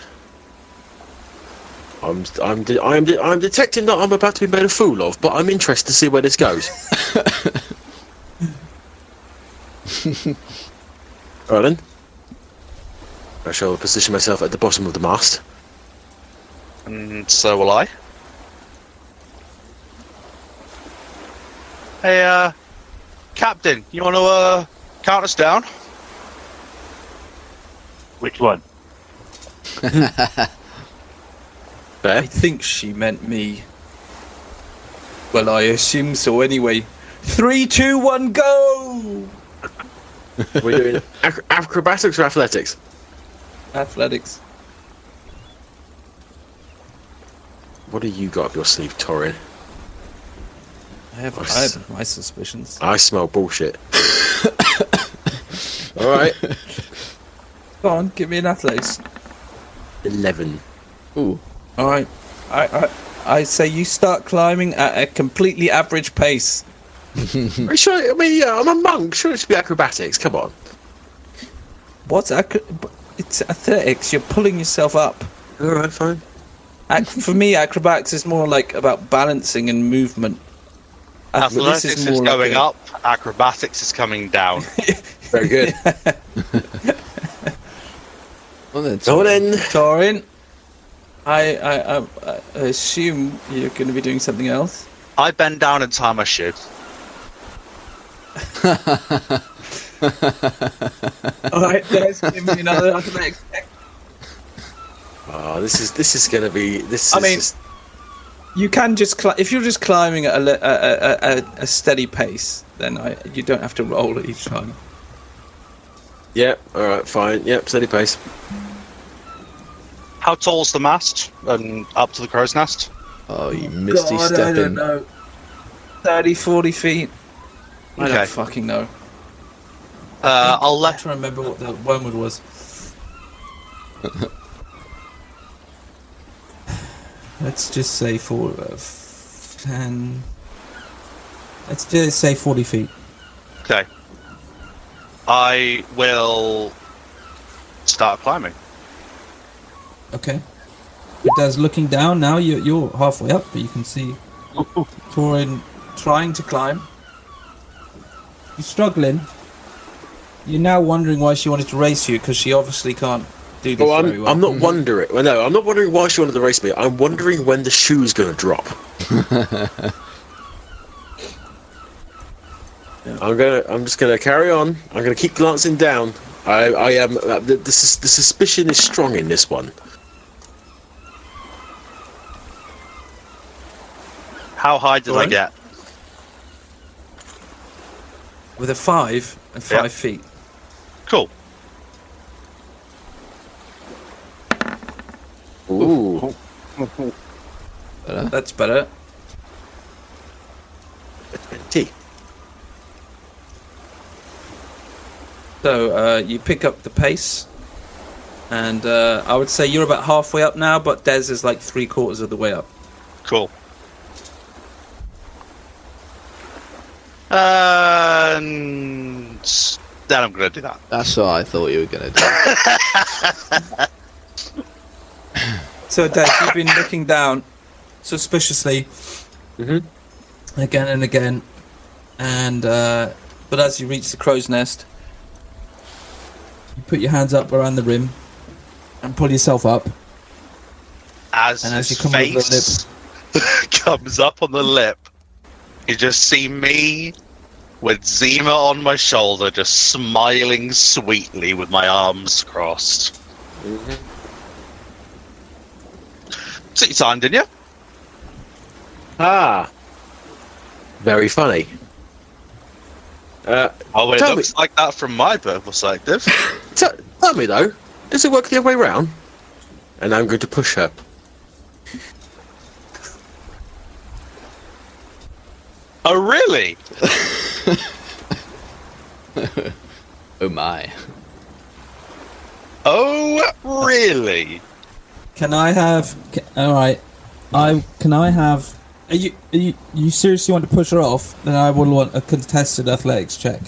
I'm detecting that I'm about to be made a fool of, but I'm interested to see where this goes. All right then. I shall position myself at the bottom of the mast. And so will I. Hey, Captain, you want to count us down? Which one? I Fair. think she meant me. Well, I assume so anyway. 3, 2, 1, go! We're doing acrobatics or athletics? Athletics. What do you got up your sleeve, Torrin? I have my suspicions. I smell bullshit. All right. Go on, give me an athletics. 11. Ooh. All right. I say you start climbing at a completely average pace. Sure, I mean, yeah, I'm a monk. Sure, it should be acrobatics. Come on. What's it's athletics. You're pulling yourself up. All right, fine. For me, acrobatics is more like about balancing and movement. Athletics is more going like up, acrobatics is coming down. Very good. Well then, Go on then. Torrin, I assume you're going to be doing something else. I bend down and tie my shoe. All right, guys, give me another athletics check. Oh, this is going to be. This. I is mean, just- you can just if you're just climbing at a steady pace, then you don't have to roll it each time. Yep. All right. Fine. Yep. Steady pace. How tall's the mast and up to the crow's nest? oh, you misty God, I stepping. don't know. 30, 40 feet. I Okay. don't fucking know. I'll I'm let. trying to remember what the wormwood was. Let's just say 10. Let's just say 40 feet. Okay. I will start climbing. Okay. It does. Looking down now, you're halfway up, but you can see Torrin trying to climb. You're struggling. You're now wondering why she wanted to race you, because she obviously can't do this very well. I'm not wondering. Well, no, I'm not wondering why she wanted to race me. I'm wondering when the shoe's going to drop. I'm just gonna carry on. I'm gonna keep glancing down. I am. The suspicion is strong in this one. How high did I Sorry? get? With a 5 and 5 feet. Cool. Ooh. That's better. 20. So you pick up the pace, and I would say you're about halfway up now, but Des is like 3/4 of the way up. Cool. And then I'm going to do that. That's what I thought you were going to do. So Des, you've been looking down suspiciously again and again, and but as you reach the crow's nest, you put your hands up around the rim, and pull yourself up. As And as his you come over the face comes up on the lip, you just see me with Zima on my shoulder, just smiling sweetly with my arms crossed. Took your time, didn't you? Ah. Very funny. It looks like that from my perspective. Tell me though, does it work the other way round? And I'm going to push her. Oh, really? Oh my. Oh, really? Can I have? All right. Can I have? Are you seriously want to push her off? Then I would want a contested athletics check.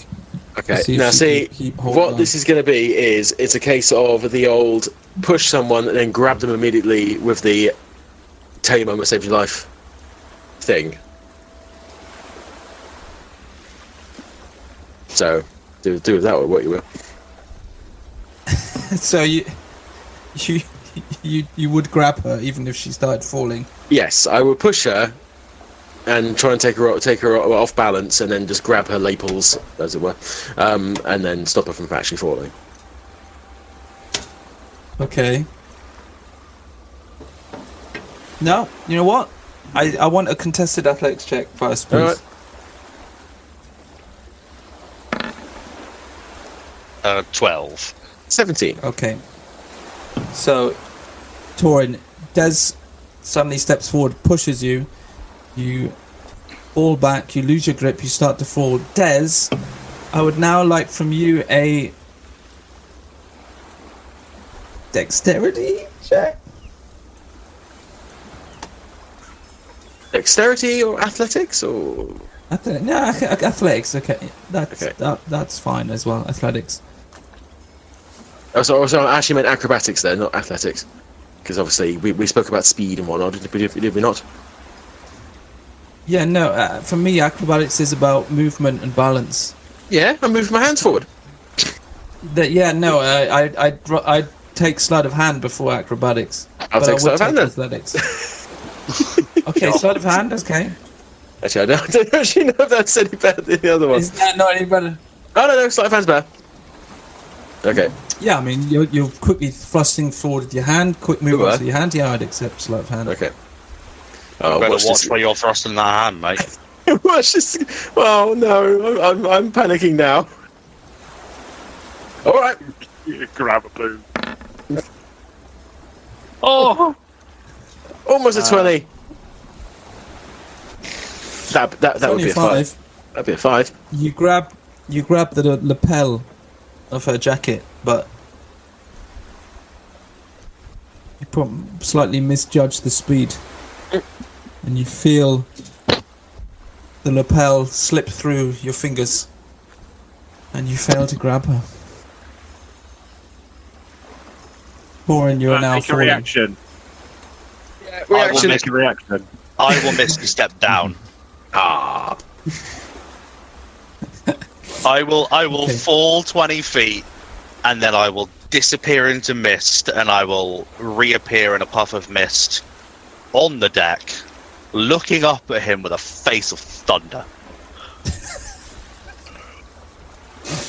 Okay. See if Now she see, can keep holding what on. this is going to be is it's a case of the old push someone and then grab them immediately with the tell your moment, save your life thing. So do with that what you will. So you would grab her even if she started falling. Yes, I would push her and try and take her off balance, and then just grab her lapels, as it were, and then stop her from actually falling. Okay. No, you know what? I want a contested athletics check first, please. All right. 12. 17. Okay. So, Torrin, Des suddenly steps forward, pushes you. You fall back, you lose your grip, you start to fall. Des, I would now like from you a dexterity check. Dexterity or athletics or Athletics. Okay, Okay. that's fine as well. Athletics. oh, so I actually meant acrobatics there, not athletics, because obviously we spoke about speed and whatnot, did we not? Yeah, no. For me, acrobatics is about movement and balance. Yeah, I'm moving my hands forward. I'd take sleight of hand before acrobatics. I'll take sleight of hand then. Athletics. Okay, sleight of hand. Okay. Actually, I don't actually know if that's any better than the other one. Is that not any better? Oh no, sleight of hand's better. Okay. Yeah, I mean you're quickly thrusting forward with your hand. Quick movement Right. with your hand. Yeah, I'd accept sleight of hand. Okay. You better Watch watch this. where you're thrusting that hand, mate. Watch this. Oh no, I'm panicking now. All right. You grab a boom. Oh! Almost a 20. That would be a 5. That'd be a 5. You grab the lapel of her jacket, but you slightly misjudge the speed, and you feel the lapel slip through your fingers, and you fail to grab her. Torrin, you are now Make a falling. reaction. I will Make a reaction. I will miss you step down. Ah. I will Okay. fall 20 feet, and then I will disappear into mist, and I will reappear in a puff of mist on the deck, looking up at him with a face of thunder.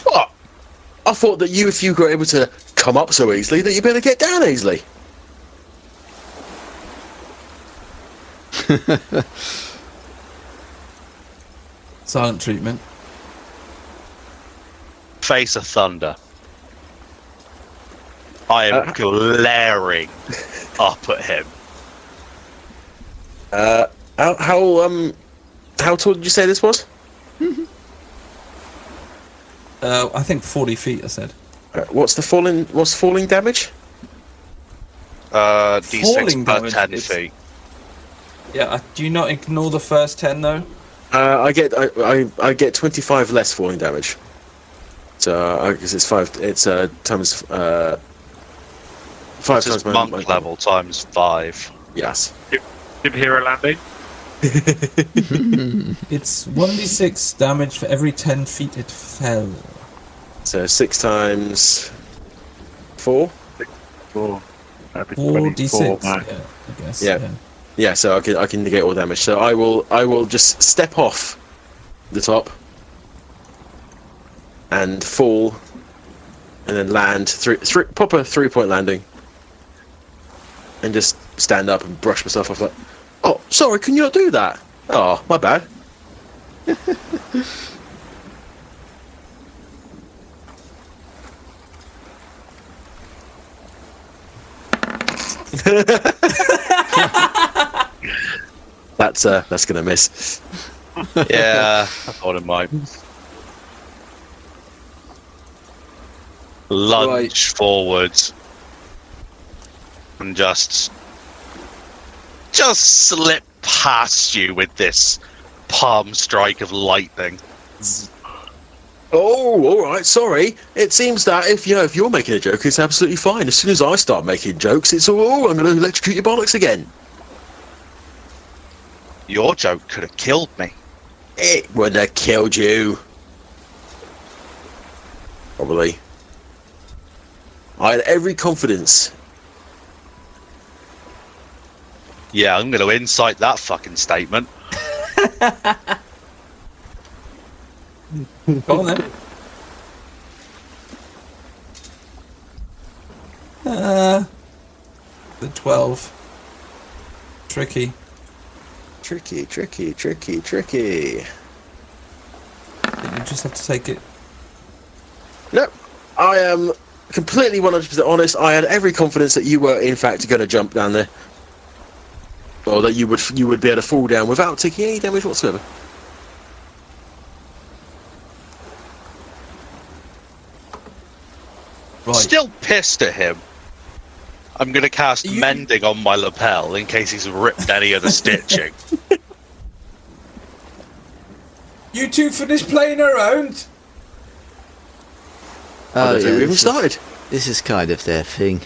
What? I thought that if you were able to come up so easily, that you'd better get down easily. Silent treatment. Face of thunder. I am glaring up at him. How tall did you say this was? I think 40 feet. I said. What's falling damage? D6 Falling per damage, 10 it's- feet. Yeah. Do you not ignore the first 10 though? I get 25 less falling damage. So I guess it's 5. It's times 5 This times is monk level times 5. Yes. Did hero landing? It's 1d6 damage for every 10 feet it fell. So 6 times 4. 4. That'd be 4d6. 24, no. Yeah, I guess. Yeah. Yeah, so I can negate all damage. So I will just step off the top and fall, and then land proper 3-point landing, and just stand up and brush myself off. Like, oh, sorry, can you not do that? Oh, my bad. That's gonna miss. Yeah, I thought it might. Lunge forwards and just slip past you with this palm strike of lightning. Oh, all right. Sorry. It seems that if you're making a joke, it's absolutely fine. As soon as I start making jokes, it's all. I'm going to electrocute your bollocks again. Your joke could have killed me. It would have killed you. Probably. I had every confidence. Yeah, I'm going to incite that fucking statement. Go on then. The 12. Tricky. Tricky. You just have to take it. No, I am completely 100% honest. I had every confidence that you were, in fact, going to jump down there. Or that you would be able to fall down without taking any damage whatsoever. Right. Still pissed at him. I'm going to cast Mending on my lapel in case he's ripped any of the stitching. You two finished playing around? I don't think we even started. This is kind of their thing.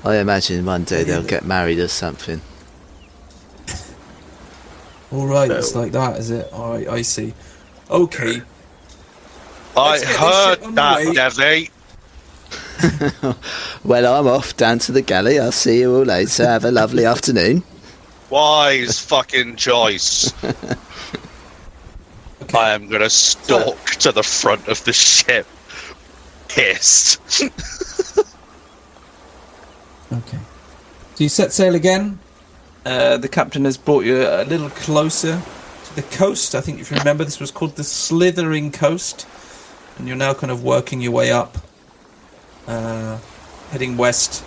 I imagine one day they'll get married or something. Alright, it's like that, is it? Alright, I see. Okay. I Let's get this heard shit on that, the way. Devvie. Well, I'm off down to the galley. I'll see you all later. Have a lovely afternoon. Wise fucking choice. Okay. I am going to stalk to the front of the ship. Pissed. Okay. So you set sail again. The captain has brought you a little closer to the coast. I think if you remember, this was called the Slithering Coast. And you're now kind of working your way up, heading west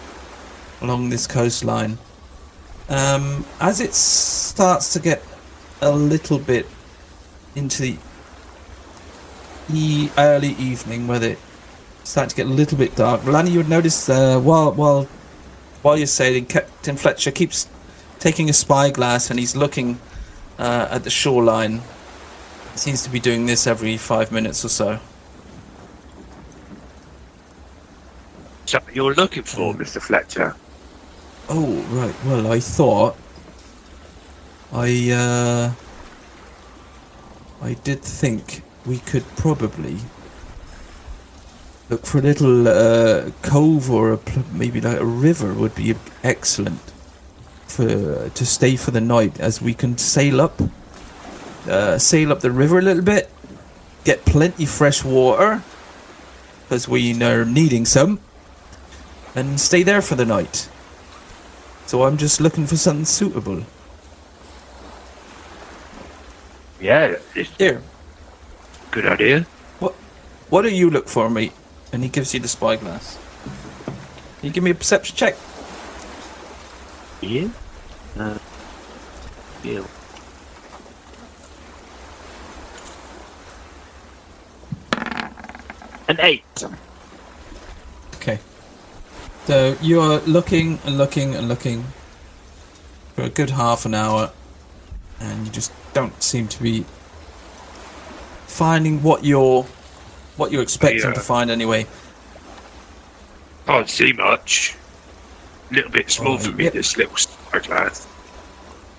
along this coastline. As it starts to get a little bit into the early evening, where it starts to get a little bit dark, Lani, you would notice while you're sailing, Captain Fletcher keeps taking a spyglass and he's looking at the shoreline. He seems to be doing this every 5 minutes or so. Something you're looking for, Mr. Fletcher? Oh, right. Well, I thought I did think we could probably look for a little cove or maybe like a river would be excellent to stay for the night, as we can sail up the river a little bit, get plenty fresh water because we are needing some, and stay there for the night. So I'm just looking for something suitable. Yeah, it's Here, good idea. what do you look for, mate? And he gives you the spyglass. Can you give me a perception check? Yeah. Yeah. An 8. Okay. So you're looking and looking and looking for a good half an hour, and you just don't seem to be finding what you're expecting to find anyway. Can't see much. A little bit small for me, Yep. this little spyglass.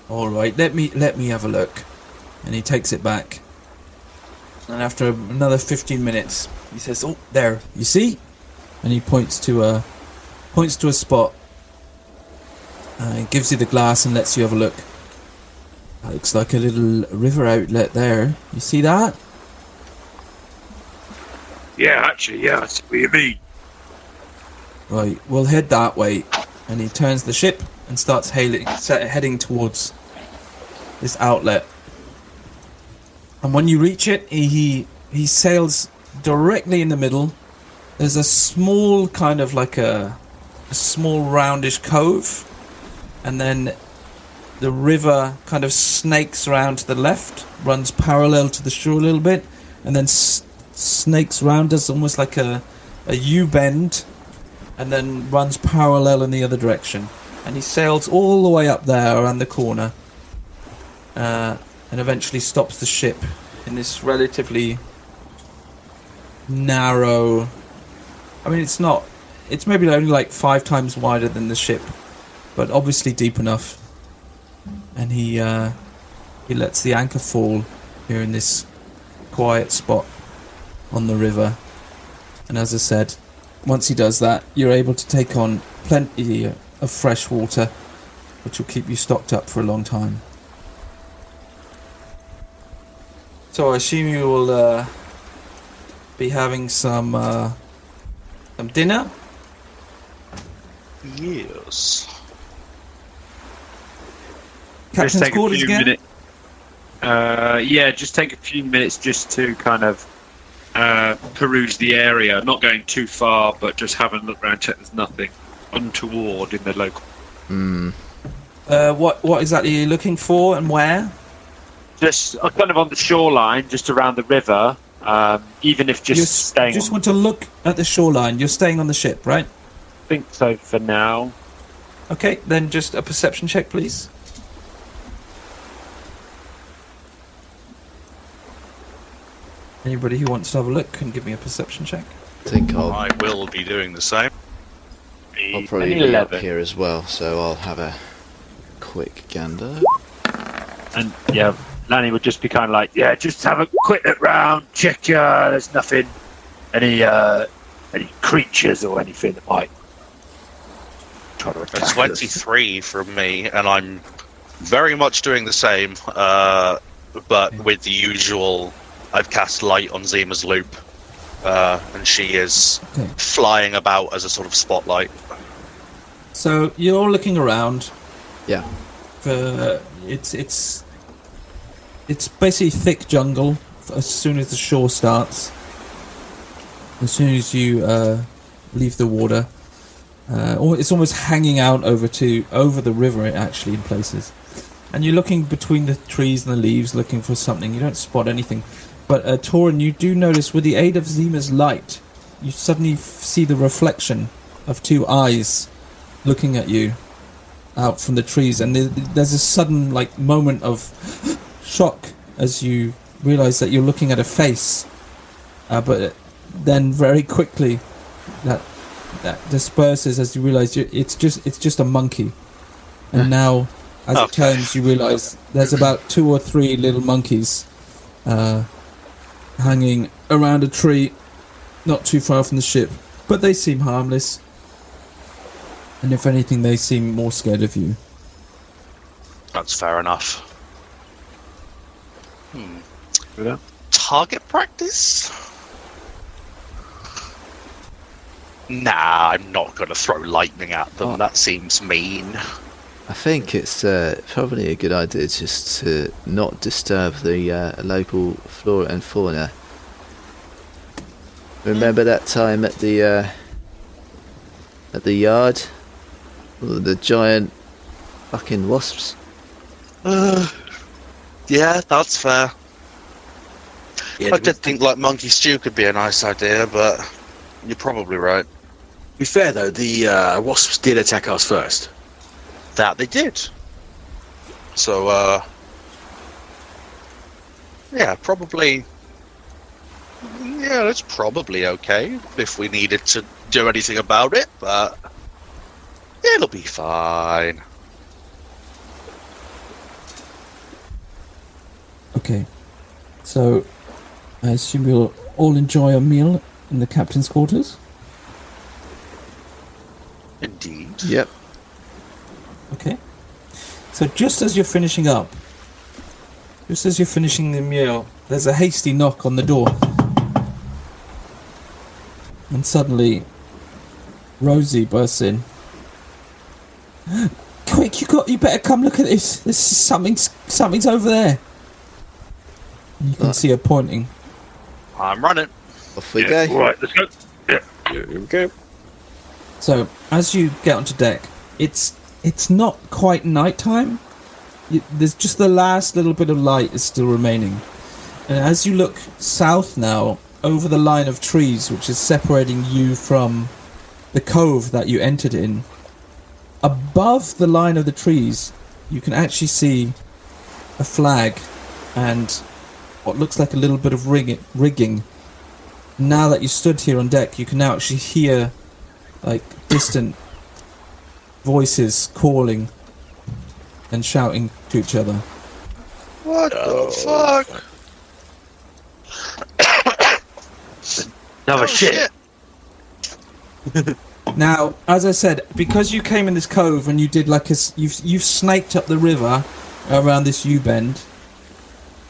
All right, let me have a look. And he takes it back. And after another 15 minutes, he says, "Oh, there, you see?" And he points to a points to a spot. Gives you the glass and lets you have a look. That looks like a little river outlet there. You see that? Yeah, actually, yeah, I see what you mean. Right, we'll head that way. And he turns the ship and starts heading towards this outlet. And when you reach it, he sails directly in the middle. There's a small kind of like a small roundish cove. And then the river kind of snakes around to the left, runs parallel to the shore a little bit, and then snakes around us almost like a U-bend, and then runs parallel in the other direction. And he sails all the way up there around the corner, and eventually stops the ship in this relatively narrow... I mean, it's maybe only like 5 times wider than the ship, but obviously deep enough. And he lets the anchor fall here in this quiet spot on the river. And as I said, once he does that, you're able to take on plenty of fresh water, which will keep you stocked up for a long time. So I assume you will be having some dinner? Yes. Captain's quarters again? Just take a few minutes just to kind of peruse the area, not going too far, but just having a look around, check there's nothing untoward in the local. What exactly are you looking for and where? Just kind of on the shoreline, just around the river, even if just staying... You just want to look at the shoreline. You're staying on the ship, right? I think so for now. Okay, then just a perception check, please. Anybody who wants to have a look can give me a perception check. I think I will be doing the same. I'll probably be up here as well, so I'll have a quick gander. And yeah, Lanny would just be kind of like, yeah, just have a quick look round, check there's nothing, any creatures or anything that might try to attack us. 23 from me, and I'm very much doing the same, but with the usual... I've cast light on Zima's loop, and she is flying about as a sort of spotlight. So you're looking around. Yeah. It's basically thick jungle as soon as the shore starts. As soon as you leave the water, it's almost hanging out over the river actually in places. And you're looking between the trees and the leaves, looking for something. You don't spot anything. But Torrin, you do notice with the aid of Zima's light, you suddenly see the reflection of 2 eyes looking at you out from the trees, and there's a sudden moment of shock as you realise that you're looking at a face. But then very quickly that disperses as you realise it's just a monkey, and now as it turns you realise there's about 2 or 3 little monkeys. Hanging around a tree not too far from the ship, but they seem harmless, and if anything they seem more scared of you. That's fair enough. Target practice? Nah, I'm not going to throw lightning at them. That seems mean. I think it's probably a good idea just to not disturb the local flora and fauna. Remember that time at the yard? The giant fucking wasps? Yeah, that's fair. Yeah, I did think monkey stew could be a nice idea, but you're probably right. To be fair though, the wasps did attack us first. That they did. So, yeah, probably... Yeah, that's probably okay if we needed to do anything about it, but it'll be fine. Okay, so I assume we'll all enjoy a meal in the captain's quarters? Indeed. Yep. Okay. So just as you're finishing up, just as you're finishing the meal, there's a hasty knock on the door. And suddenly, Rosie bursts in. Quick, you better come look at this. This is something's over there. And you can see her pointing. I'm running. Off we Yeah, go. right, let's go. Yeah. Here we go. So as you get onto deck, it's not quite nighttime. There's just the last little bit of light is still remaining. And as you look south now, over the line of trees which is separating you from the cove that you entered in, above the line of the trees, you can actually see a flag and what looks like a little bit of rigging. Now that you stood here on deck, you can now actually hear like distant voices calling and shouting to each other. What the fuck? Another shit. Now, as I said, because you came in this cove and you did like you've snaked up the river around this U-bend.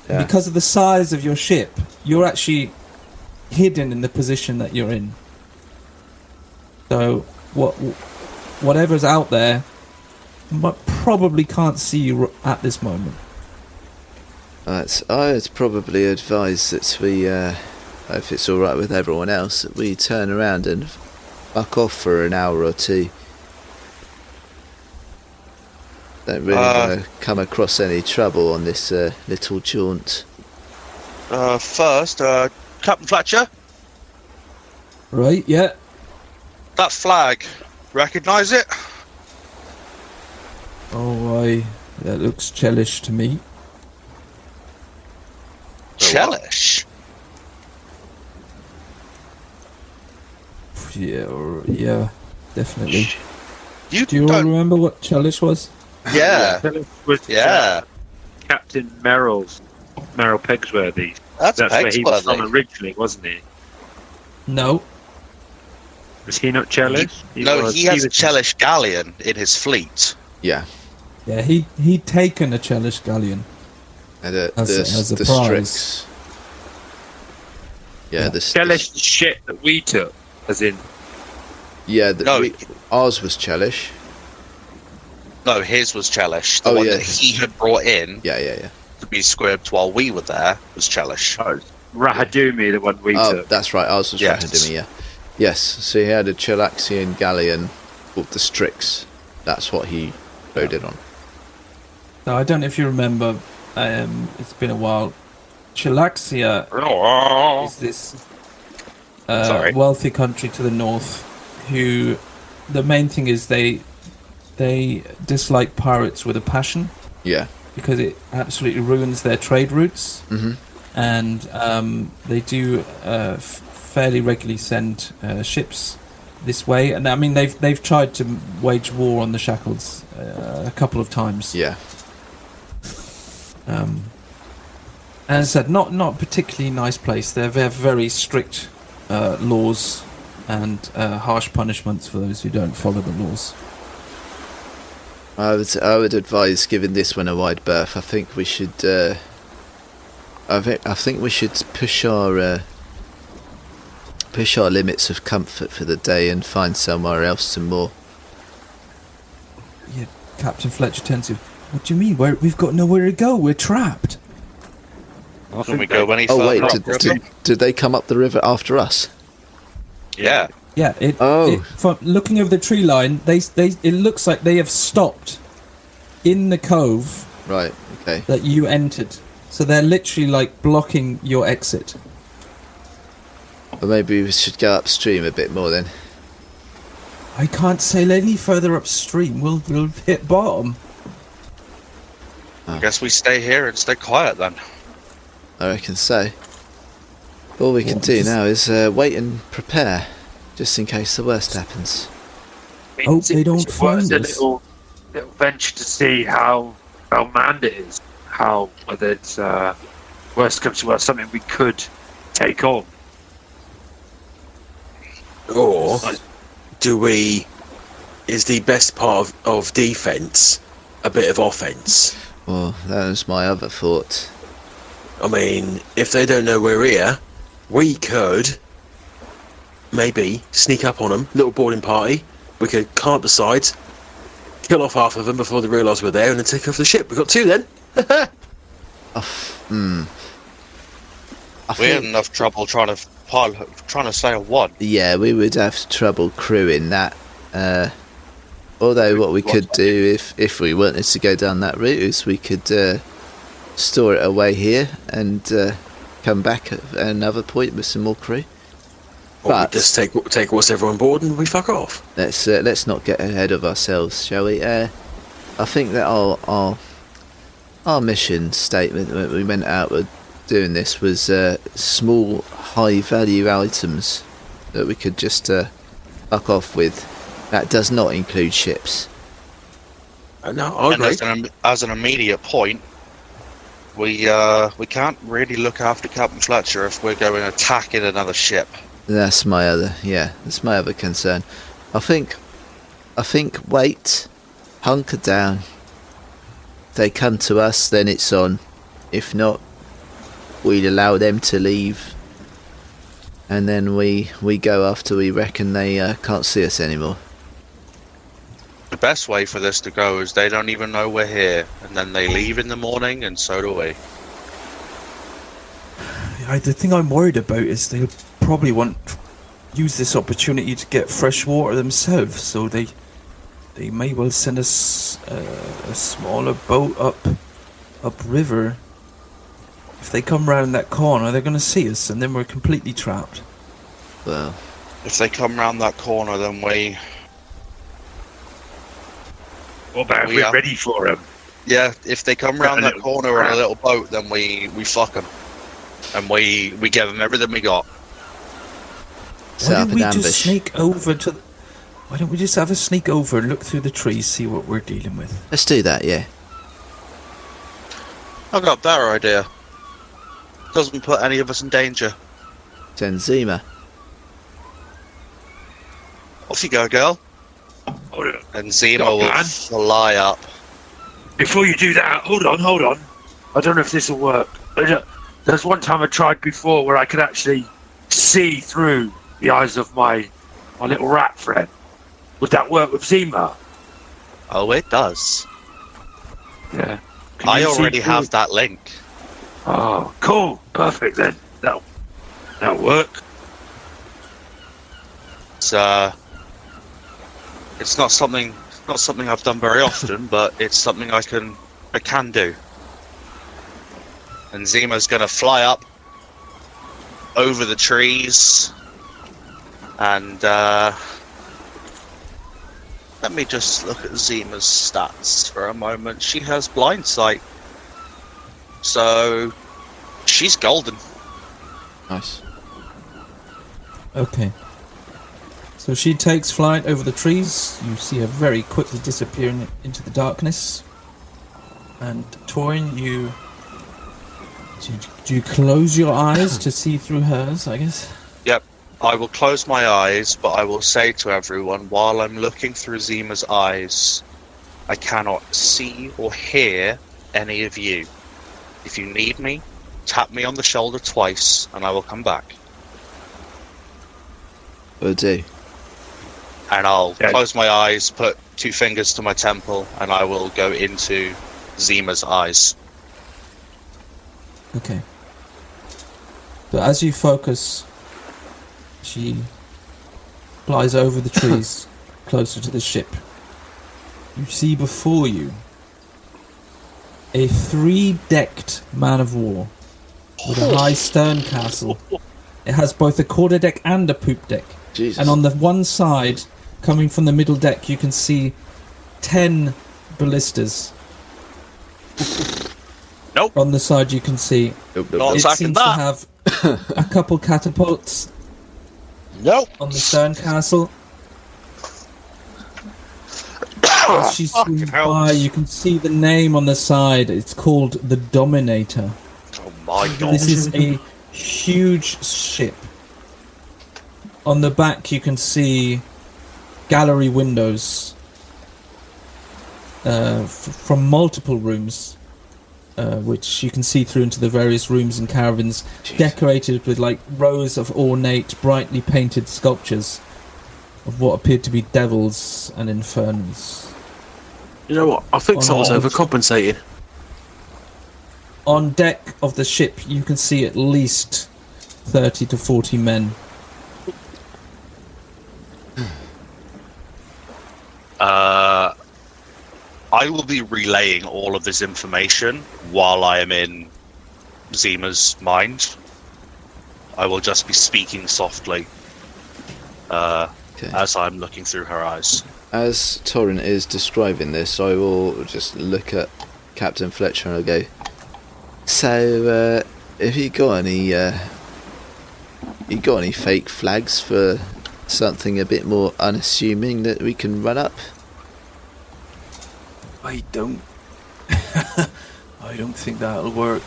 Yeah. Because of the size of your ship, you're actually hidden in the position that you're in. So, whatever's out there, probably can't see you at this moment. I'd probably advise that we, if it's all right with everyone else, that we turn around and fuck off for an hour or two. Don't really want to come across any trouble on this little jaunt. First, Captain Fletcher, Right? Yeah. that flag, recognise it? Oh, that looks Chellish to me. Chellish? Yeah, definitely. You Do you all don't... remember what Chellish was? Yeah, With yeah. Captain Merrill Pegsworthy. That's That's where he was from Pegsworthy. originally, wasn't he? No. Was he not Chellish? No, he has a Chellish galleon in his fleet. Yeah. Yeah, he'd taken a Chellish galleon. And As a the prize. Strix. Yeah, the Chellish the shit that we took, as in. Yeah, No. ours was Chellish. No, his was Chellish. The Oh, one yeah. that he had brought in Yeah. to be squibbed while we were there was Chellish. Oh, Rahadumi, the one we Oh, took. that's right. Ours was Yes. Rahadimi, yeah. Yes, so he had a Chelaxian galleon called the Strix. That's what he rode it on. Now, I don't know if you remember, it's been a while. Chilaxia is this Sorry. wealthy country to the north who the main thing is they dislike pirates with a passion Yeah. because it absolutely ruins their trade routes. Mm-hmm. And they do fairly regularly send ships this way. And I mean, they've tried to wage war on the Shackles a couple of times. Yeah. As I said, not a particularly nice place. They have very strict laws and harsh punishments for those who don't follow the laws. I would advise giving this one a wide berth. I think we should. I think we should push our limits of comfort for the day and find somewhere else to moor. Yeah, Captain Fletcher tends to. What do you mean? We've got nowhere to go. We're trapped. Can we go any Oh further wait, up the river? did they come up the river after us? Yeah. Yeah. Oh. From looking over the tree line, it looks like they have stopped in the cove Right. Okay. that you entered. So they're literally like blocking your exit. Well, maybe we should go upstream a bit more then. I can't sail any further upstream. We'll hit bottom. I guess we stay here and stay quiet then. I reckon so. All we can do now is wait and prepare, just in case the worst happens. Hope they don't It's find worth a us. little venture to see how manned it is. Whether it's worst comes to worst, something we could take on. Or do we is the best part of defence a bit of offence? Well, that was my other thought. I mean, if they don't know we're here, we could maybe sneak up on them, little boarding party. We could climb up the sides, kill off half of them before they realise we're there, and then take off the ship. We've got 2 then. We had enough trouble trying to sail 1. Yeah, we would have trouble crewing that. Although what we could do if we wanted to go down that route is we could store it away here and come back at another point with some more crew. Or But we just take what's everyone board and we fuck off. let's not get ahead of ourselves, shall we? I think that our mission statement when we went out with doing this was small, high-value items that we could just fuck off with. That does not include ships. No, I agree. And as an immediate point, we can't really look after Captain Fletcher if we're going attacking another ship. That's my other concern. I think wait, hunker down. If they come to us, then it's on. If not, we'd allow them to leave, and then we go after we reckon they can't see us anymore. The best way for this to go is they don't even know we're here, and then they leave in the morning, and so do we. The thing I'm worried about is they'll probably use this opportunity to get fresh water themselves, so they may well send us a smaller boat upriver. If they come round that corner, they're going to see us, and then we're completely trapped. Well, If they come round that corner, then we... What about if we're ready for them? Yeah, if they come round that corner on a little boat, then we fuck them. And we give them everything we got. set Why up don't an we ambush. just sneak over to... Why don't we just have a sneak over, look through the trees, see what we're dealing with? Let's do that, yeah. I've got a better idea. Doesn't put any of us in danger. Send Zima. Off you go, girl. Hold on. And Zima Got a will plan? fly up. Before you do that, hold on. I don't know if this will work. There's one time I tried before where I could actually see through the eyes of my little rat friend. Would that work with Zima? Oh, it does. Yeah. Can I you see already through? have that link. Oh, cool. Perfect then. That'll work. It's not something I've done very often, but it's something I can do. And Zima's gonna fly up over the trees, and let me just look at Zima's stats for a moment. She has blind sight, so she's golden. Nice. Okay. So she takes flight over the trees. You see her very quickly disappearing into the darkness. And Torrin, do you close your eyes to see through hers, I guess? Yep, I will close my eyes, but I will say to everyone, while I'm looking through Zima's eyes, I cannot see or hear any of you. If you need me, tap me on the shoulder twice, and I will come back. Will do. And I'll Yeah. close my eyes, put 2 fingers to my temple, and I will go into Zima's eyes. Okay. So as you focus, she flies over the trees, closer to the ship. You see before you a 3-decked man of war with a high stern castle. It has both a quarter deck and a poop deck. Jesus. And on the one side, coming from the middle deck, you can see 10 ballistas. Nope. On the side, you can see Nope, Not nope. it attacking seems that. to have a couple catapults Nope. on the stern castle. As she swings hell. by, you can see the name on the side. It's called the Dominator. Oh my god. This is a huge ship. On the back, you can see gallery windows from multiple rooms, which you can see through into the various rooms and caravans, decorated with like rows of ornate, brightly painted sculptures of what appeared to be devils and infernals. You know what? I think someone's overcompensating. On deck of the ship, you can see at least 30 to 40 men. I will be relaying all of this information while I am in Zima's mind. I will just be speaking softly as I'm looking through her eyes. As Torrin is describing this, I will just look at Captain Fletcher and I'll go, so, have you got any fake flags for something a bit more unassuming that we can run up? I don't think that'll work.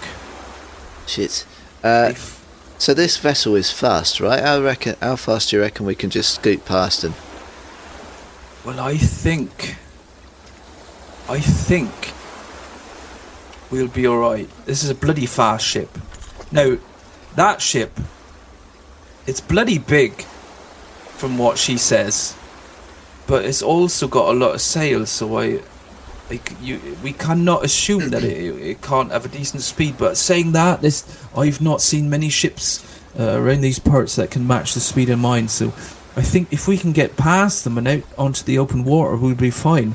Shit. So this vessel is fast, right? How fast do you reckon we can just scoot past them? Well, I think we'll be alright. This is a bloody fast ship. Now, that ship, it's bloody big, from what she says, but it's also got a lot of sails, so we cannot assume that it can't have a decent speed. But saying that, I've not seen many ships around these parts that can match the speed of mine, so I think if we can get past them and out onto the open water, we'll be fine.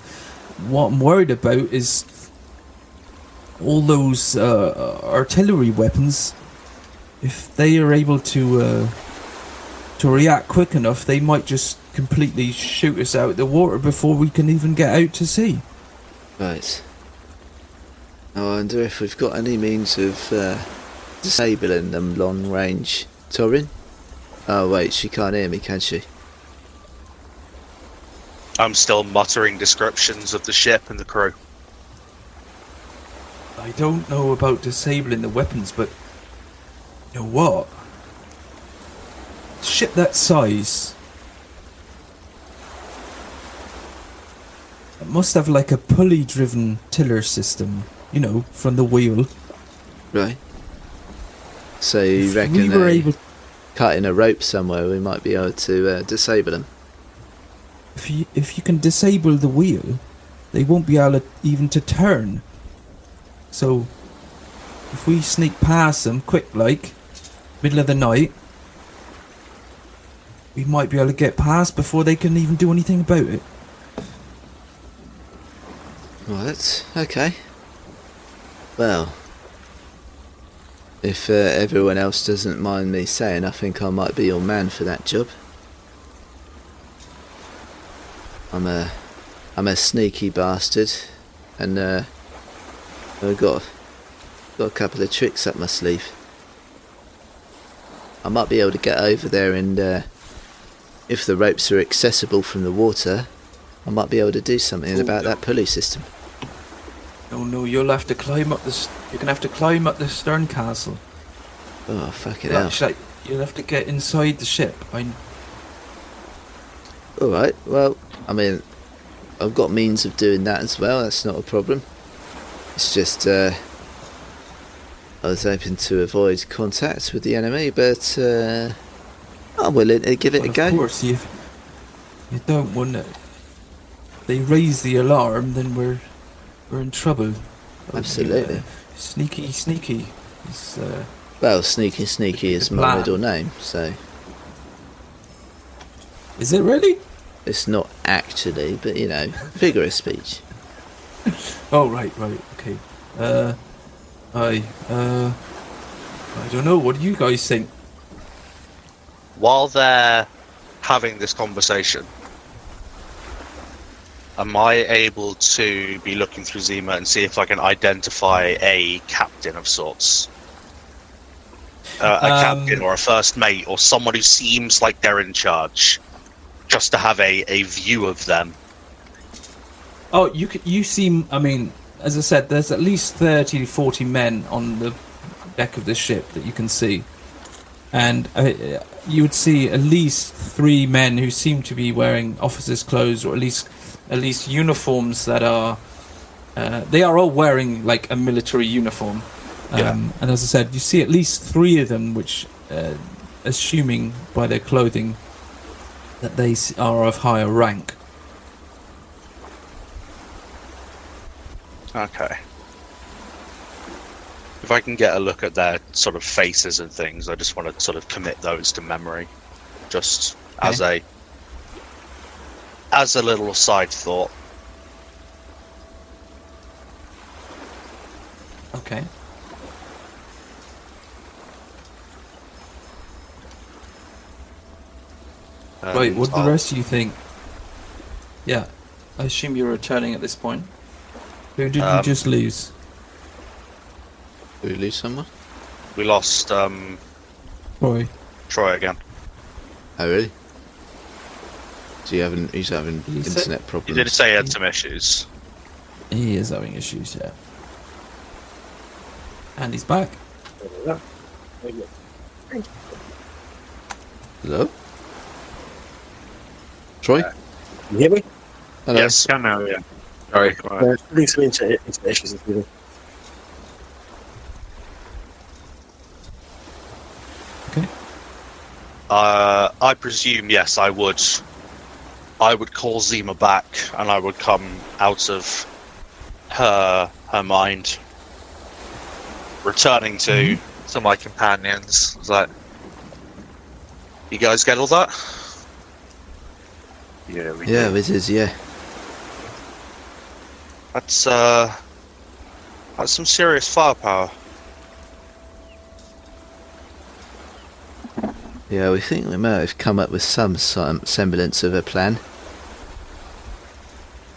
What I'm worried about is all those artillery weapons. If they are able to react quick enough, they might just completely shoot us out of the water before we can even get out to sea. Right. I wonder if we've got any means of disabling them long range. Torrin? Oh wait, she can't hear me, can she? I'm still muttering descriptions of the ship and the crew. I don't know about disabling the weapons, but you know what? A ship that size, it must have like a pulley-driven tiller system, you know, from the wheel. Right. So you If reckon we were able, cutting a rope somewhere, we might be able to disable them? if you can disable the wheel, they won't be able to, even to turn. So if we sneak past them quick, like middle of the night, we might be able to get past before they can even do anything about it. Right, okay. Well, if everyone else doesn't mind me saying, I think I might be your man for that job. I'm a sneaky bastard, and I've got a couple of tricks up my sleeve. I might be able to get over there, and if the ropes are accessible from the water, I might be able to do something about that pulley system. no, you'll have to climb up you're gonna have to climb up the stern castle. Oh, fuck it hell. Actually, you'll have to get inside the ship. Alright, well, I mean, I've got means of doing that as well, that's not a problem. It's just, I was hoping to avoid contact with the enemy, but I'm willing to give it a go. Of course, you don't want to. They raise the alarm, then we're in trouble. Absolutely. Sneaky. It's, Well, sneaky is my middle name, so is it really? it's not actually, but you know, figure of speech. Oh, right, okay. I don't know. What do you guys think? While they're having this conversation, am I able to be looking through Zima and see if I can identify a captain of sorts? A captain or a first mate or someone who seems like they're in charge, just to have a view of them. Oh, you seem, I mean, as I said, there's at least 30 to 40 men on the deck of the ship that you can see. And you would see at least 3 men who seem to be wearing officers' clothes, or at least uniforms that are They are all wearing like a military uniform. And as I said, you see at least 3 of them, which, assuming by their clothing, that they are of higher rank. Okay. If I can get a look at their sort of faces and things, I just want to sort of commit those to memory, just as a little side thought. Okay. Right, what do the rest of you think? Yeah, I assume you're returning at this point. Who did you just lose? Did we lose someone? We lost Troy. Troy again. Oh, really? So he's having internet He problems. did say he had some issues. He is having issues, yeah. And he's back. Hello? Troy? You hear me? Hello? Yes. Can now, yeah. Sorry. Right. Having some internet issues. Okay. I presume, yes, I would call Zima back, and I would come out of her mind, returning to my companions. It's like, you guys get all that? Yeah, we Yeah, do. it is, yeah. That's some serious firepower. Yeah, we think we might have come up with some semblance of a plan.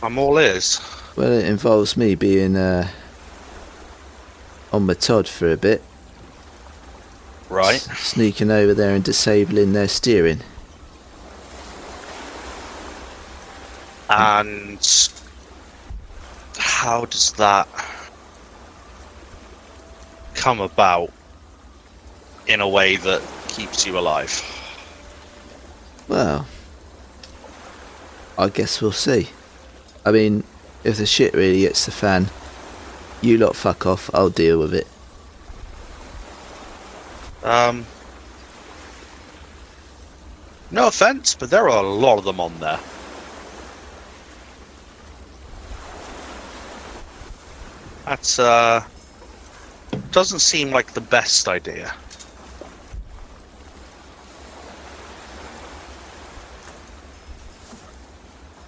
I'm all ears. Well, it involves me being on my Todd for a bit. Right. Sneaking over there and disabling their steering. And how does that come about in a way that keeps you alive? Well, I guess we'll see. I mean, if the shit really hits the fan, you lot fuck off, I'll deal with it. No offense, but there are a lot of them on there. That's doesn't seem like the best idea.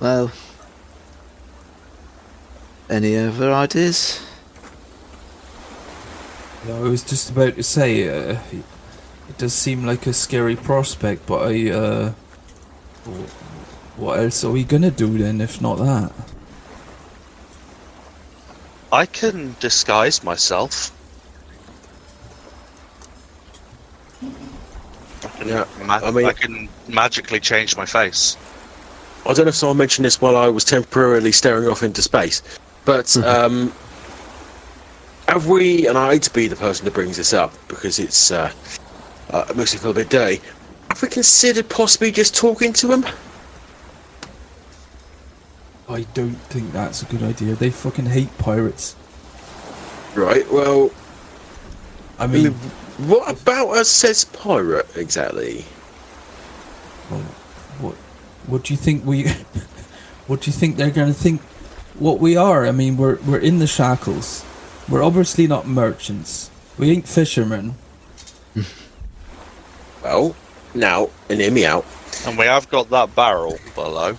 Well, any other ideas? Yeah, I was just about to say, it does seem like a scary prospect, but what else are we gonna do then, if not that? I can disguise myself. Yeah, I mean- I can magically change my face. I don't know if someone mentioned this while I was temporarily staring off into space, but have we, and I hate to be the person that brings this up because it makes me feel a bit dirty, have we considered possibly just talking to him? I don't think that's a good idea. They fucking hate pirates. Right, well, I mean, what about us says pirate exactly? what do you think what do you think they're gonna think what we are? I mean, we're in the Shackles. We're obviously not merchants. We ain't fishermen. Well, now, and hear me out. And we have got that barrel below.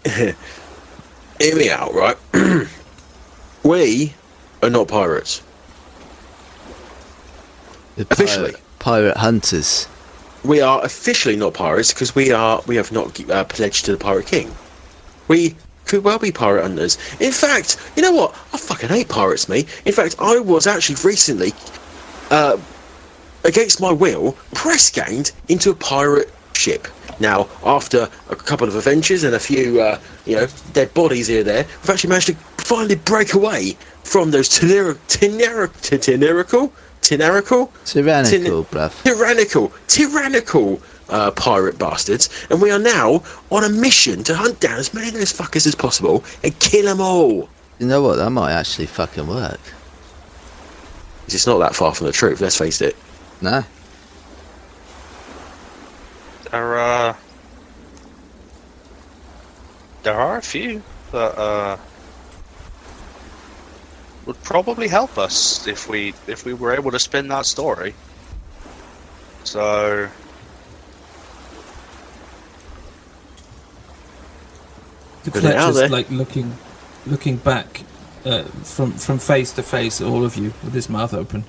Hear me out, right? We are not pirates. The Officially. pirate hunters. We are officially not pirates because we have not pledged to the Pirate King. We could well be pirate hunters. In fact, you know what? I fucking hate pirates, me. In fact, I was actually recently, against my will, press ganged into a pirate ship. Now, after a couple of adventures and a few, dead bodies here and there, we've actually managed to finally break away from those tyrannical, pirate bastards, and we are now on a mission to hunt down as many of those fuckers as possible and kill them all. You know what? That might actually fucking work. It's not that far from the truth, let's face it. No. There are a few that would probably help us if we were able to spin that story. So The Put it out Fletcher's there. like looking back from face to face at all of you with his mouth open.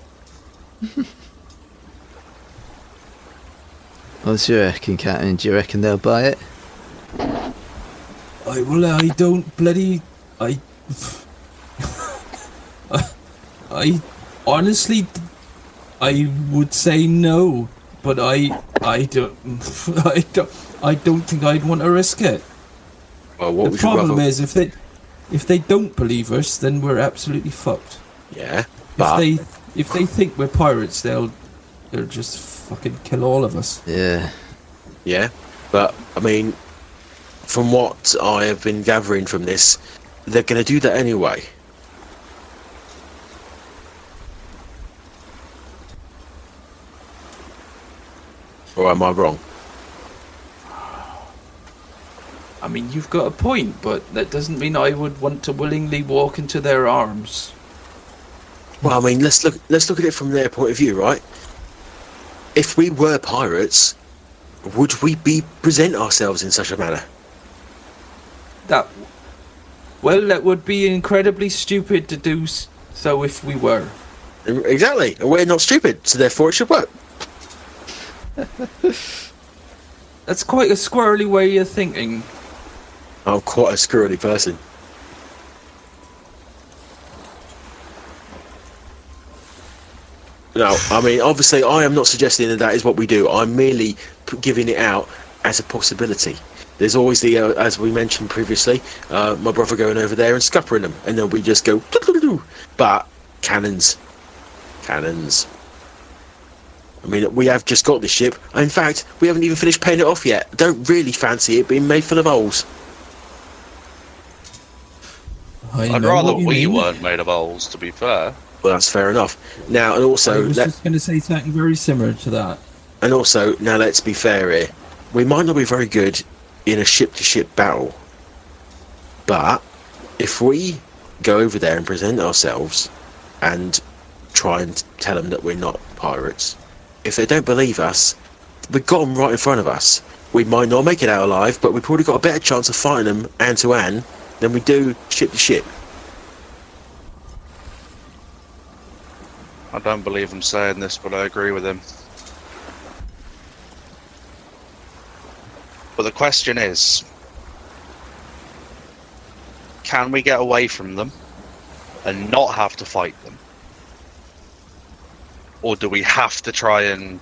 What do you reckon, Captain? Do you reckon they'll buy it? I don't bloody I honestly I would say no, but I don't I don't think I'd want to risk it. Well, what The would you problem rather... is if they don't believe us, then we're absolutely fucked. Yeah, but... If they think we're pirates, they'll just fucking kill all of us. Yeah. Yeah, but, I mean, from what I have been gathering from this, they're going to do that anyway. Or am I wrong? I mean, you've got a point, but that doesn't mean I would want to willingly walk into their arms. Well, I mean, let's look at it from their point of view, right? If we were pirates, would we present ourselves in such a manner? That would be incredibly stupid to do so if we were. Exactly, and we're not stupid, so therefore it should work. That's quite a squirrely way of thinking. I'm quite a squirrely person. No, I mean, obviously, I am not suggesting that is what we do. I'm merely giving it out as a possibility. There's always the, as we mentioned previously, my brother going over there and scuppering them, and then we just go, doo-doo-doo-doo. But cannons. I mean, we have just got this ship. In fact, we haven't even finished paying it off yet. Don't really fancy it being made full of holes. I'd rather we weren't made of holes, to be fair. Well, that's fair enough. Now, and also, I was just going to say something very similar to that. And also, now let's be fair here. We might not be very good in a ship-to-ship battle, but if we go over there and present ourselves and try and tell them that we're not pirates, if they don't believe us, we've got them right in front of us. We might not make it out alive, but we've probably got a better chance of fighting them hand-to-hand than we do ship-to-ship. I don't believe him saying this, but I agree with him. But the question is, can we get away from them and not have to fight them? Or do we have to try and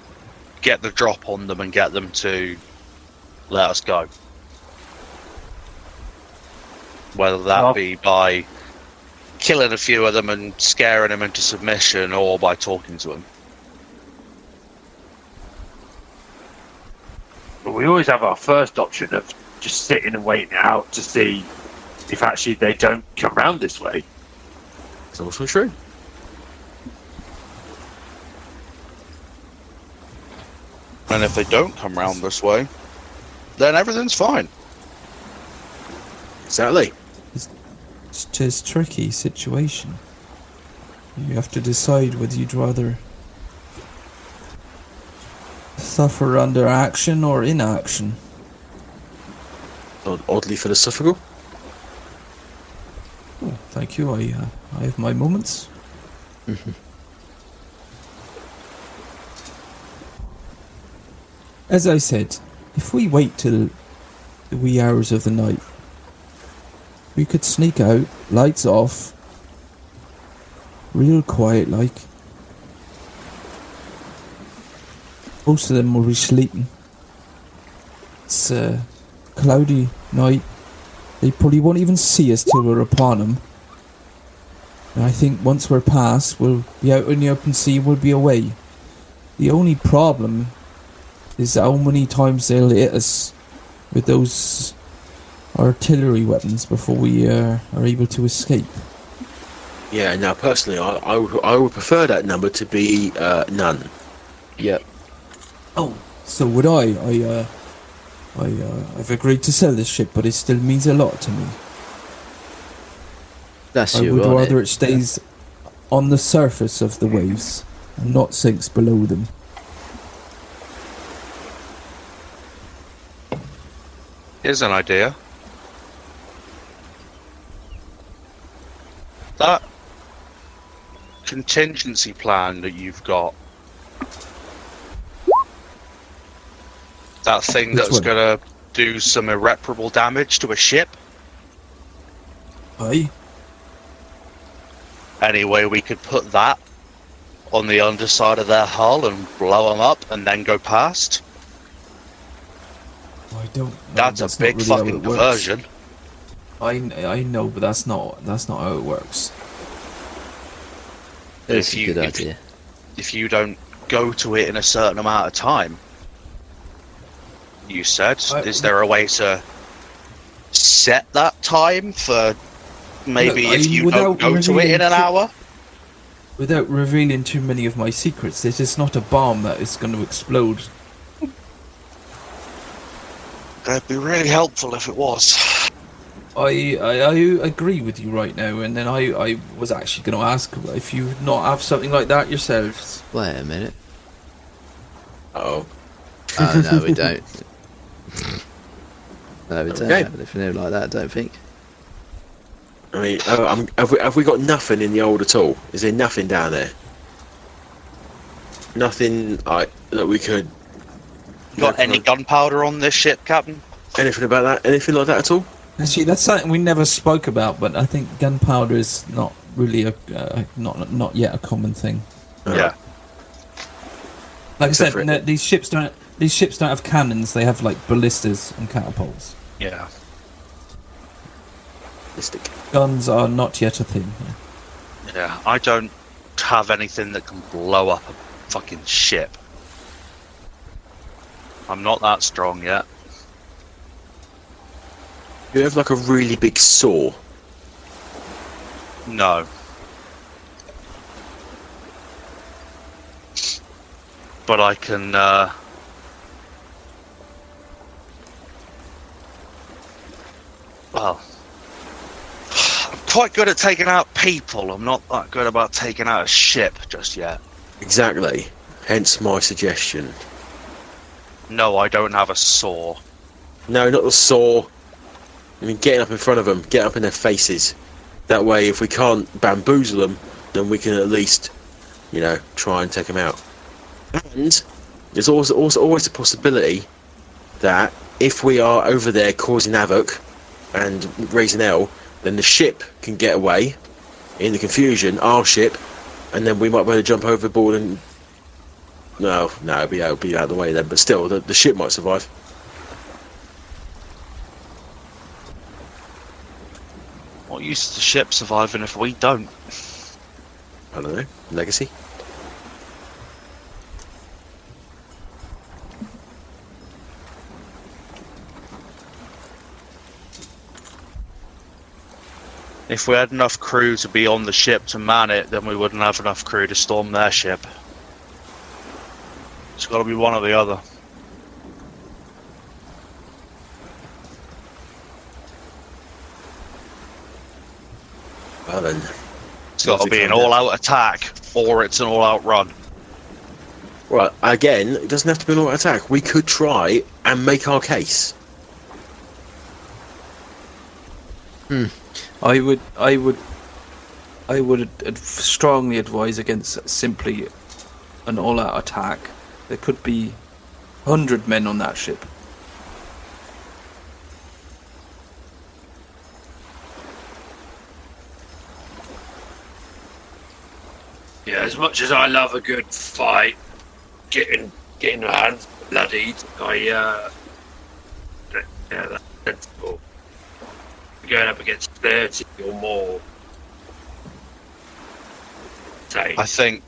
get the drop on them and get them to let us go? Whether that be by killing a few of them and scaring them into submission, or by talking to them. But we always have our first option of just sitting and waiting it out to see if actually they don't come round this way. It's also true. And if they don't come round this way, then everything's fine. Exactly. It's just a tricky situation. You have to decide whether you'd rather suffer under action or inaction. Oddly philosophical. Oh, thank you. I have my moments. As I said, if we wait till the wee hours of the night, we could sneak out, lights off, real quiet like. Most of them will be sleeping. It's a cloudy night. They probably won't even see us till we're upon them. And I think once we're past, we'll be out in the open sea, we'll be away. The only problem is how many times they'll hit us with those artillery weapons before we are able to escape. Yeah, now personally, I would prefer that number to be none. Yep. Oh, so would I. I've agreed to sell this ship, but it still means a lot to me. That's I you, would on rather it. it stays on the surface of the waves and not sinks below them. Here's an idea. That contingency plan that you've got, that thing Which that's one? gonna do some irreparable damage to a ship. Aye? Anyway, we could put that on the underside of their hull and blow them up and then go past. I don't know. That's a not big really how fucking it works. diversion. I know, but that's not how it works. That's If a you- good if- idea. If you don't go to it in a certain amount of time, you said, is there a way to set that time for maybe Look, if you don't go to it in an hour? Without revealing too many of my secrets, this is not a bomb that is going to explode. That'd be really helpful if it was. I agree with you right now, and then I was actually going to ask if you not have something like that yourselves. Wait a minute. Oh, Oh, no, we don't. No, we don't Okay. have anything like that, I don't think. I mean, have we got nothing in the old at all? Is there nothing down there? Nothing that we could. Got any gunpowder on this ship, Captain? Anything about that? Anything like that at all? Actually, that's something we never spoke about, but I think gunpowder is not really not yet a common thing. Yeah. Like I Except said, for no, these ships don't have cannons. They have like ballistas and catapults. Yeah. Mystic. Guns are not yet a thing. Yeah. I don't have anything that can blow up a fucking ship. I'm not that strong yet. You have like a really big saw. No. But I can, well, I'm quite good at taking out people. I'm not that good about taking out a ship just yet. Exactly. Hence my suggestion. No, I don't have a saw. No, not the saw. I mean, getting up in front of them, get up in their faces. That way, if we can't bamboozle them, then we can at least, try and take them out. And there's also always a possibility that if we are over there causing havoc and raising hell, then the ship can get away in the confusion, our ship, and then we might be able to jump overboard and... No, it'll be out of the way then, but still, the ship might survive. What use is the ship surviving if we don't? I don't know. Legacy? If we had enough crew to be on the ship to man it, then we wouldn't have enough crew to storm their ship. It's got to be one or the other. Well then. It's got to be an all-out attack, or it's an all-out run. Right, again, it doesn't have to be an all-out attack. We could try and make our case. I would strongly advise against simply an all-out attack. There could be 100 men on that ship. Yeah, as much as I love a good fight, getting my hands bloodied, that's sensible. Going up against 30 or more. I think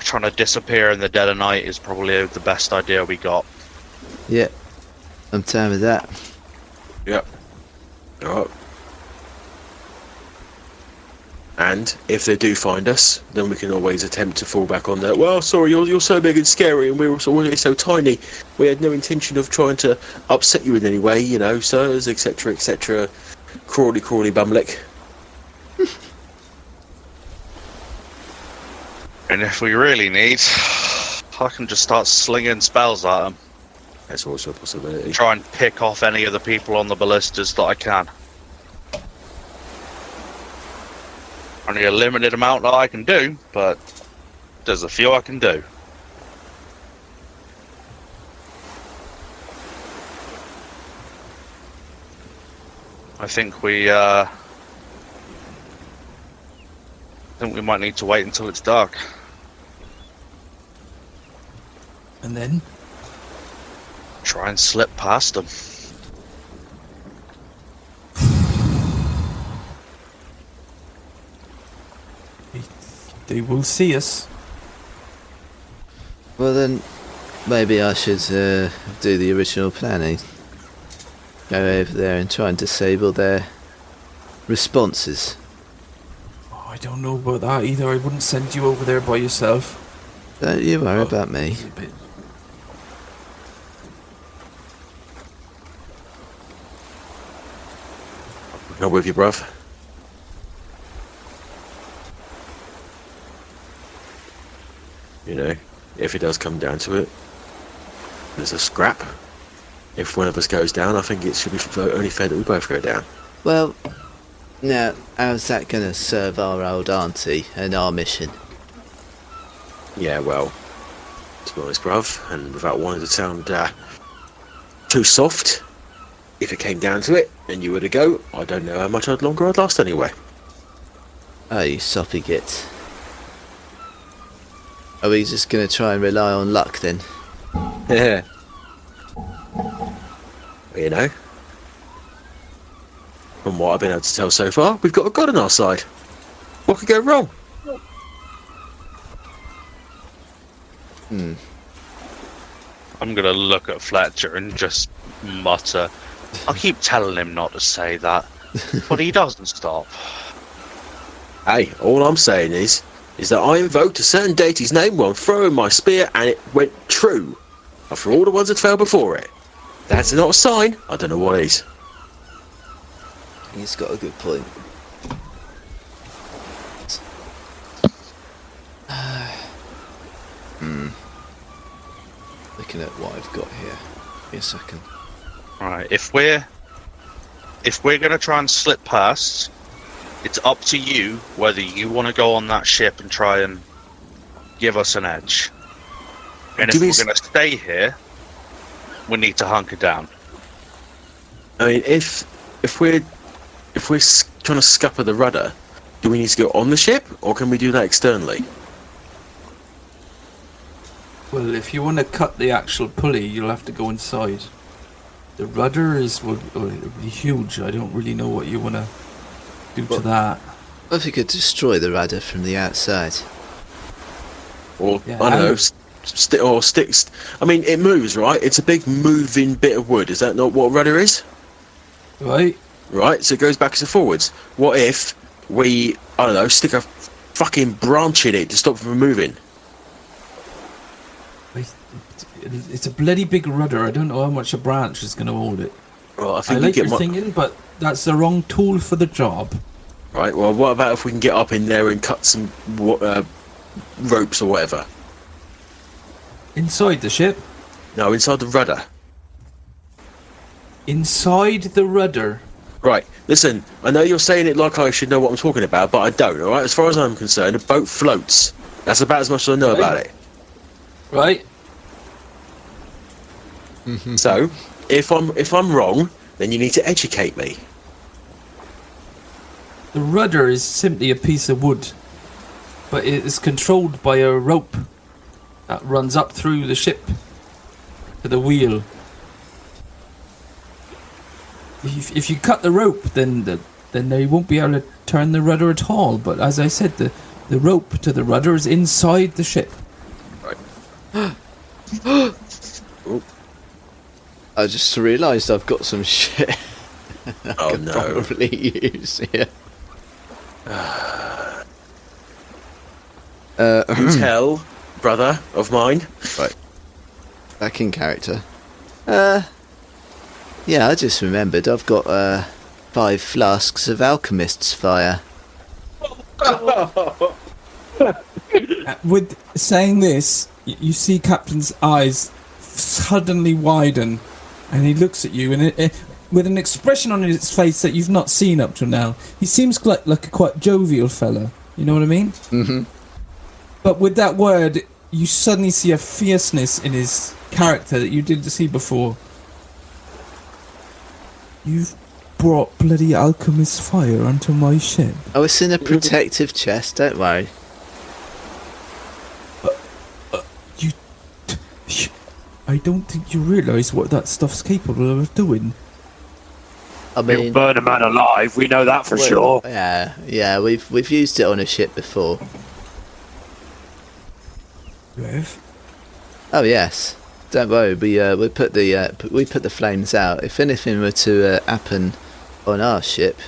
trying to disappear in the dead of night is probably the best idea we got. Yeah, I'm down with that. Yep. Alright. And if they do find us, then we can always attempt to fall back on that. Well, sorry, you're so big and scary, and we're so tiny. We had no intention of trying to upset you in any way, you know, sirs, etc., etc. Crawly, bumlick. And if we really need, I can just start slinging spells at them. That's also a possibility. Try and pick off any of the people on the ballistas that I can. Only a limited amount that I can do, but there's a few I can do. I think we might need to wait until it's dark. And then? Try and slip past them. They will see us. Well then, maybe I should do the original planning. Go over there and try and disable their responses. Oh, I don't know about that either. I wouldn't send you over there by yourself. Don't you worry about me. It's a bit- Not with you, bruv. You know, if it does come down to it, there's a scrap. If one of us goes down, I think it should be only fair that we both go down. Well, now, how's that going to serve our old auntie and our mission? Yeah, well, to be honest, bruv, and without wanting to sound too soft, if it came down to it and you were to go, I don't know how much longer I'd last anyway. Oh, you soppy git. Are we just going to try and rely on luck then? Yeah. You know, from what I've been able to tell so far, we've got a god on our side. What could go wrong? I'm gonna look at Fletcher and just mutter. I keep telling him not to say that, but he doesn't stop. Hey, all I'm saying is that I invoked a certain deity's name while throwing my spear, and it went true. After all the ones that fell before it. That's not a sign. I don't know what is. He's got a good point. Looking at what I've got here. Give me a second. Right, if we're gonna try and slip past, it's up to you whether you want to go on that ship and try and give us an edge. And if we're gonna stay here, we need to hunker down. I mean, if we're trying to scupper the rudder, do we need to go on the ship, or can we do that externally? Well, if you want to cut the actual pulley, you'll have to go inside. The rudder will be huge. I don't really know what you want to do to that. What if you could destroy the rudder from the outside? Or, Yeah, I don't know, sticks. I mean, it moves, right? It's a big moving bit of wood. Is that not what rudder is? Right? Right, so it goes backwards and forwards. What if we, I don't know, stick a fucking branch in it to stop it from moving? It's a bloody big rudder. I don't know how much a branch is going to hold it. Well, I I think like we your get thinking, but that's the wrong tool for the job. Right, well, what about if we can get up in there and cut some ropes or whatever? Inside the ship? No, inside the rudder. Inside the rudder? Right, listen, I know you're saying it like I should know what I'm talking about, but I don't, alright? As far as I'm concerned, a boat floats. That's about as much as I know about it. Right? So, if I'm wrong, then you need to educate me. The rudder is simply a piece of wood, but it is controlled by a rope that runs up through the ship to the wheel. If you cut the rope, then they won't be able to turn the rudder at all. But as I said, the rope to the rudder is inside the ship. Right. I just realised I've got some shit I Oh could no. probably use here. you tell, brother of mine? Right. Back in character. Yeah, I just remembered I've got 5 flasks of alchemist's fire. With saying this, you see Captain's eyes suddenly widen, and he looks at you, and with an expression on his face that you've not seen up to now. He seems like a quite jovial fella. You know what I mean? Mm-hmm. But with that word, you suddenly see a fierceness in his character that you didn't see before. You've brought bloody alchemist fire onto my ship. Oh, it's in a protective chest, don't worry. I don't think you realise what that stuff's capable of doing. I It'll mean, burn a man alive. We know that for sure. yeah, we've used it on a ship before. Rev? Oh yes, don't worry. We put the flames out. If anything were to happen on our ship,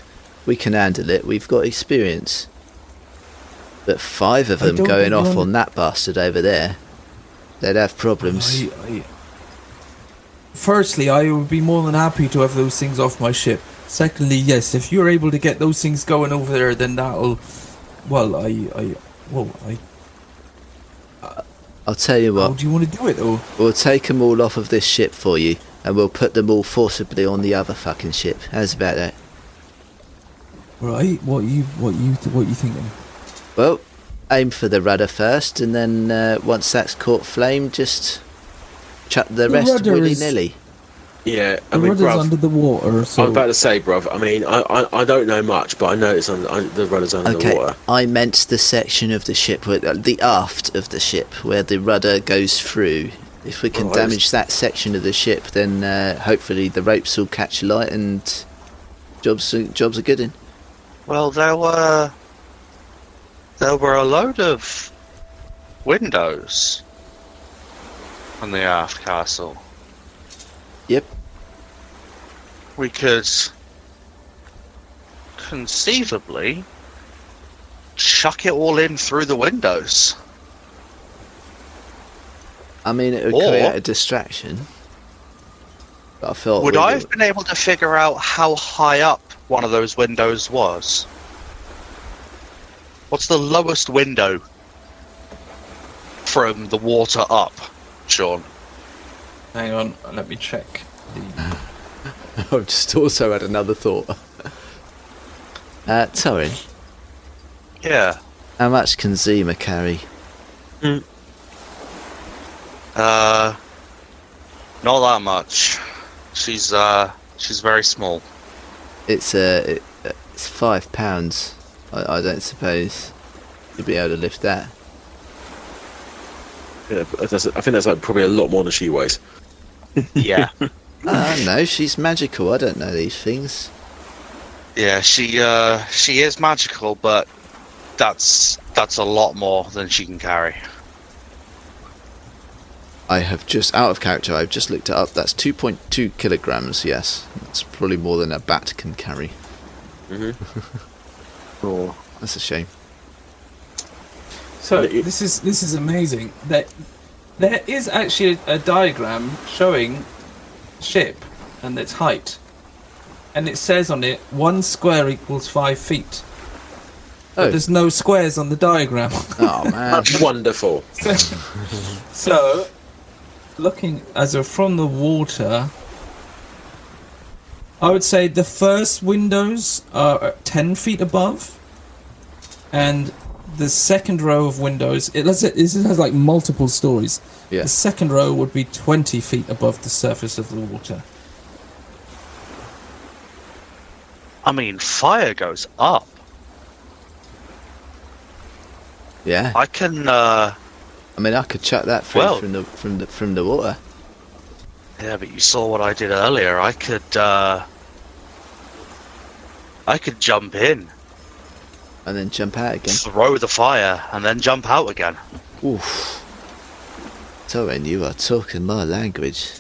we can handle it. We've got experience. But 5 of them going off on that bastard over there, they'd have problems. Firstly, I would be more than happy to have those things off my ship. Secondly, yes, if you're able to get those things going over there, then that'll... Well, I'll tell you what. How do you want to do it, though? We'll take them all off of this ship for you, and we'll put them all forcibly on the other fucking ship. How's about that? Right, what you thinking? Well, aim for the rudder first, and then once that's caught flame, just chuck the rest rudder willy-nilly. Yeah, I The mean, rudder's bruv, under the water, so... I'm about to say, bruv, I mean, I don't know much, but I know it's the rudder's under the water. I meant the section of the ship, the aft of the ship, where the rudder goes through. If we can damage that section of the ship, then hopefully the ropes will catch light and jobs are good in. Well, there were a load of windows on the aft castle. Yep. We could conceivably chuck it all in through the windows. I mean, it would Or- create a distraction. But I felt Would I have been able to figure out how high up one of those windows was? What's the lowest window from the water up, Sean? Hang on, let me check. I've just also had another thought. Torrin, Yeah. how much can Zima carry? Not that much. She's very small. It's £5. I don't suppose you'd be able to lift that. Yeah, I think that's like probably a lot more than she weighs. Yeah. No, she's magical. I don't know these things. Yeah, she is magical, but that's a lot more than she can carry. I have just, out of character, I've just looked it up. That's 2.2 kilograms, yes. That's probably more than a bat can carry. Oh. That's a shame. So this is amazing. There is actually a diagram showing ship and its height, and it says on it 1 square equals 5 feet. But there's no squares on the diagram. Oh man, That's wonderful. So, looking from the water, I would say the first windows are 10 feet above, and the second row of windows, it has like multiple stories. Yeah. The second row would be 20 feet above the surface of the water. I mean, fire goes up. yeah. I can. I mean, I could chuck that through Well- from the water. Yeah, but you saw what I did earlier. I could jump in, And then jump out again. throw the fire, and then jump out again. Oof. Torrin, you are talking my language.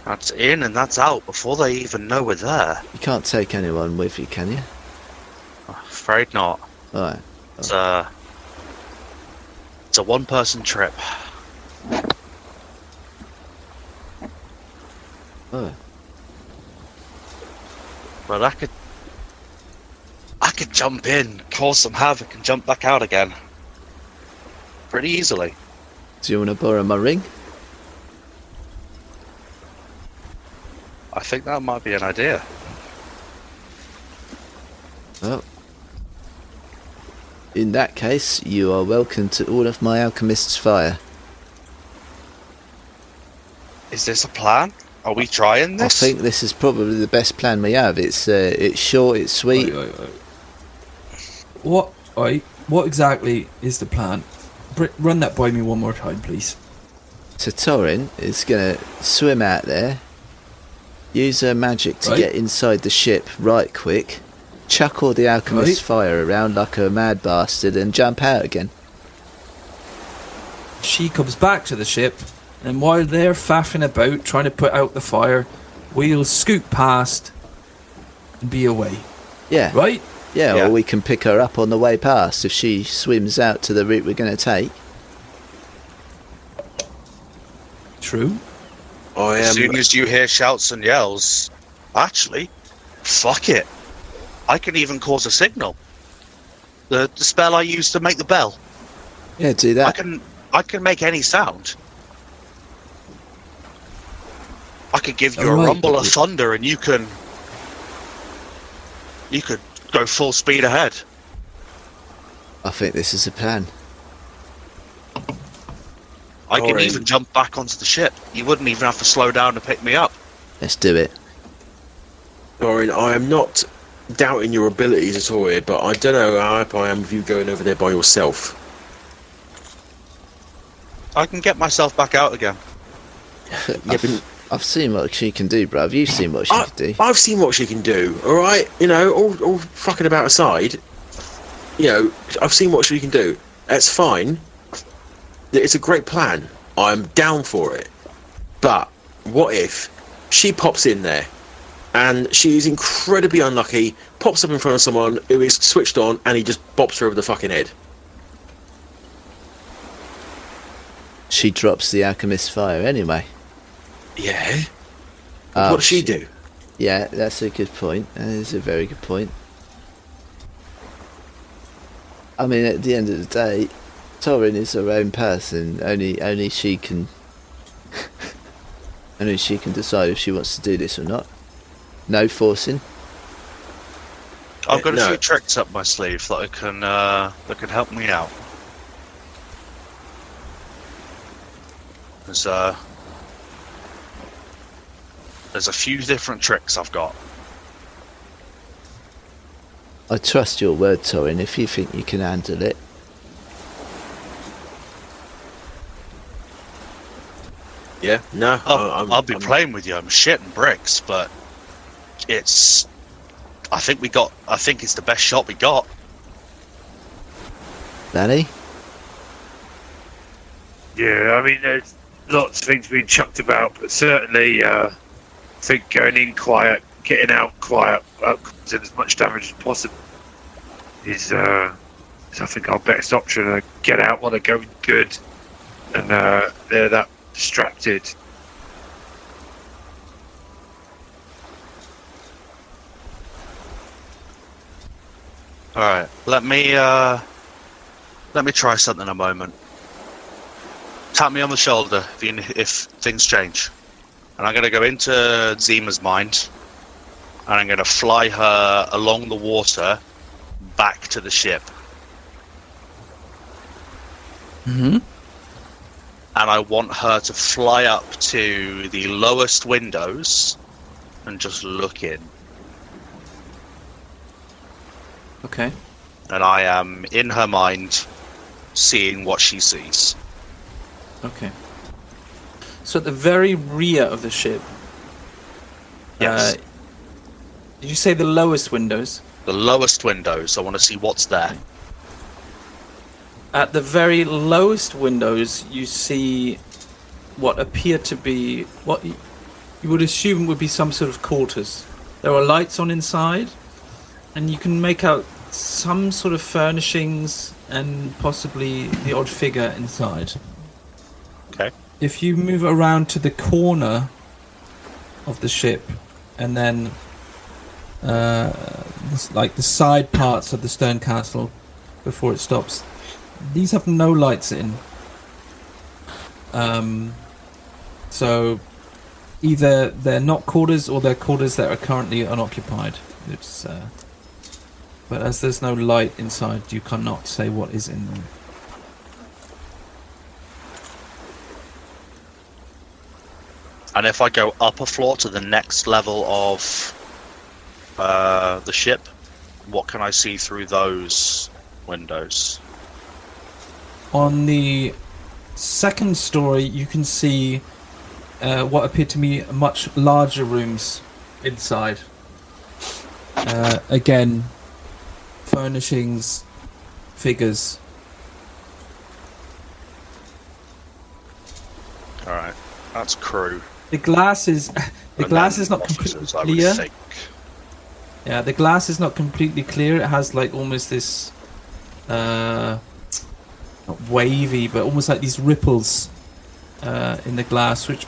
That's in and that's out before they even know we're there. You can't take anyone with you, can you? Afraid not. Alright. But, It's a one-person trip. Oh. But I could jump in, cause some havoc, and jump back out again. Pretty easily. Do you want to borrow my ring? I think that might be an idea. Well, in that case, you are welcome to all of my alchemist's fire. Is this a plan? Are we trying this? I think this is probably the best plan we have. It's short, it's sweet. What exactly is the plan? Run that by me one more time, please. So Torrin is going to swim out there, use her magic to get inside the ship right quick, chuck all the alchemist's fire around like a mad bastard, and jump out again. She comes back to the ship, and while they're faffing about trying to put out the fire, we'll scoot past and be away. Yeah. Right? Yeah, or we can pick her up on the way past if she swims out to the route we're going to take. True. As soon as you hear shouts and yells, actually, fuck it. I can even cause a signal. The spell I used to make the bell. Yeah, do that. I can make any sound. I could give you a rumble of thunder, and you could go full speed ahead. I think this is a plan. I can even jump back onto the ship. You wouldn't even have to slow down to pick me up. Let's do it. Torrin, I am not doubting your abilities at all here, but I don't know how happy I am with you going over there by yourself. I can get myself back out again. I've seen what she can do, bruv. You've seen what she can do. I've seen what she can do, alright? You know, all fucking about aside, you know, I've seen what she can do. That's fine. It's a great plan. I'm down for it. But what if she pops in there and she's incredibly unlucky, pops up in front of someone who is switched on, and he just bops her over the fucking head? She drops the alchemist's fire anyway. Yeah. What does she do? Yeah, that's a good point. That is a very good point. I mean, at the end of the day, Torrin is her own person. Only she can. Only she can decide if she wants to do this or not. No forcing. I've got a few tricks up my sleeve that can help me out. There's a few different tricks I've got. I trust your word, Torrin, if you think you can handle it. Yeah, no. I'll be playing with you. I'm shitting bricks, but I think it's the best shot we got. Danny? Yeah, I mean, there's lots of things being chucked about, but certainly I think going in quiet, getting out quiet, causing as much damage as possible is I think our best option. Get out while they're going good, and they're that distracted. All right, let me try something a moment. Tap me on the shoulder if things change. And I'm going to go into Zima's mind, and I'm going to fly her along the water back to the ship. Mm-hmm. And I want her to fly up to the lowest windows and just look in. Okay. And I am, in her mind, seeing what she sees. Okay. So at the very rear of the ship. Yes. Did you say the lowest windows? The lowest windows. I want to see what's there. At the very lowest windows, you see what appear to be what you would assume would be some sort of quarters. There are lights on inside, and you can make out some sort of furnishings and possibly the odd figure inside. Okay. If you move around to the corner of the ship, and then like the side parts of the stern castle before it stops, these have no lights in. So either they're not quarters or they're quarters that are currently unoccupied. It's but as there's no light inside, you cannot say what is in them. And if I go up a floor to the next level of the ship, what can I see through those windows? On the second story, you can see what appear to me much larger rooms inside. Again, furnishings, figures. Alright, that's crew. The glass is not Officers, completely I would clear. think. Yeah, the glass is not completely clear. It has like almost this not wavy, but almost like these ripples in the glass, which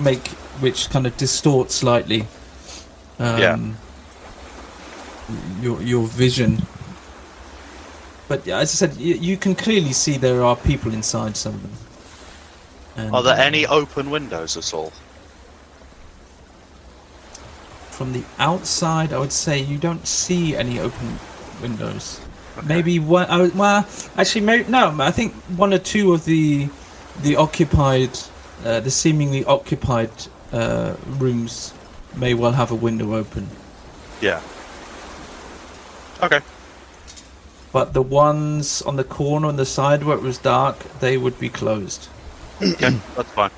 kind of distort slightly your vision. But yeah, as I said, you can clearly see there are people inside some of them. And, Are there any open windows at all? from the outside, I would say you don't see any open windows. Okay. Maybe one. Well, actually, no. I think one or two of the occupied, the seemingly occupied rooms may well have a window open. Yeah. Okay. But the ones on the corner on the side where it was dark, they would be closed. Okay, that's fine.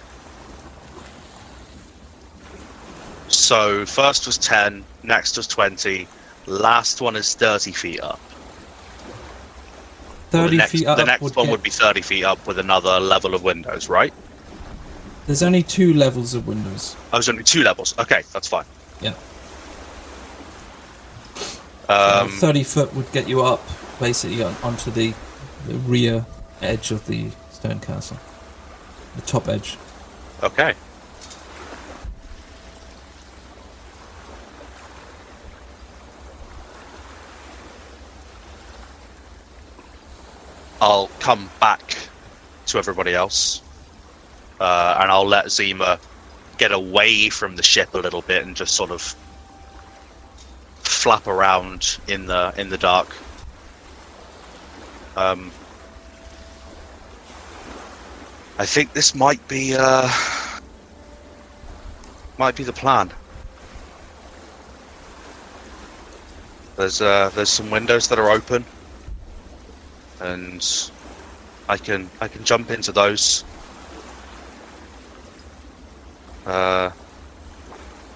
So first was 10, next was 20, last one is 30 feet up. 30 feet up. The next one would be 30 feet up with another level of windows, right? There's only 2 levels of windows. Oh, there's only 2 levels. Okay, that's fine. Yeah. 30 foot would get you up, basically, onto the rear edge of the stone castle. The top edge. Okay. I'll come back to everybody else, and I'll let Zima get away from the ship a little bit and just sort of flap around in the dark. I think this might be the plan. There's some windows that are open, and I can jump into those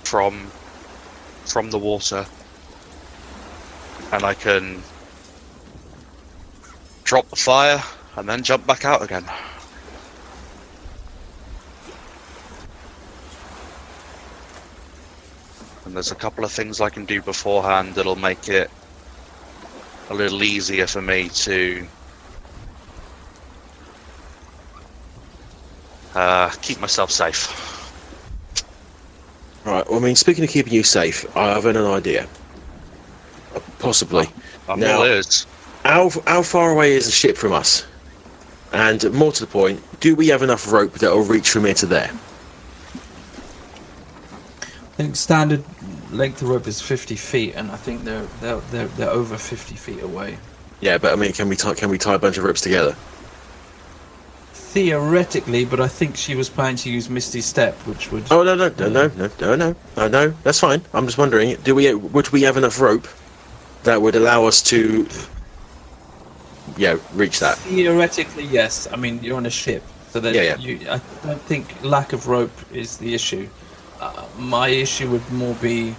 from the water, and I can drop the fire and then jump back out again. And there's a couple of things I can do beforehand that'll make it a little easier for me to keep myself safe. Right, well, I mean, speaking of keeping you safe, I have an idea. Possibly. I'm Now- all ears. How far away is the ship from us? And more to the point, do we have enough rope that will reach from here to there? I think standard length of rope is 50 feet, and I think they're over 50 feet away. Yeah, but I mean, can we tie a bunch of ropes together? Theoretically, but I think she was planning to use Misty Step, which would... Oh, no, that's fine. I'm just wondering, would we have enough rope that would allow us to, reach that? Theoretically, yes. I mean, you're on a ship, so that Yeah. I don't think lack of rope is the issue. My issue would more be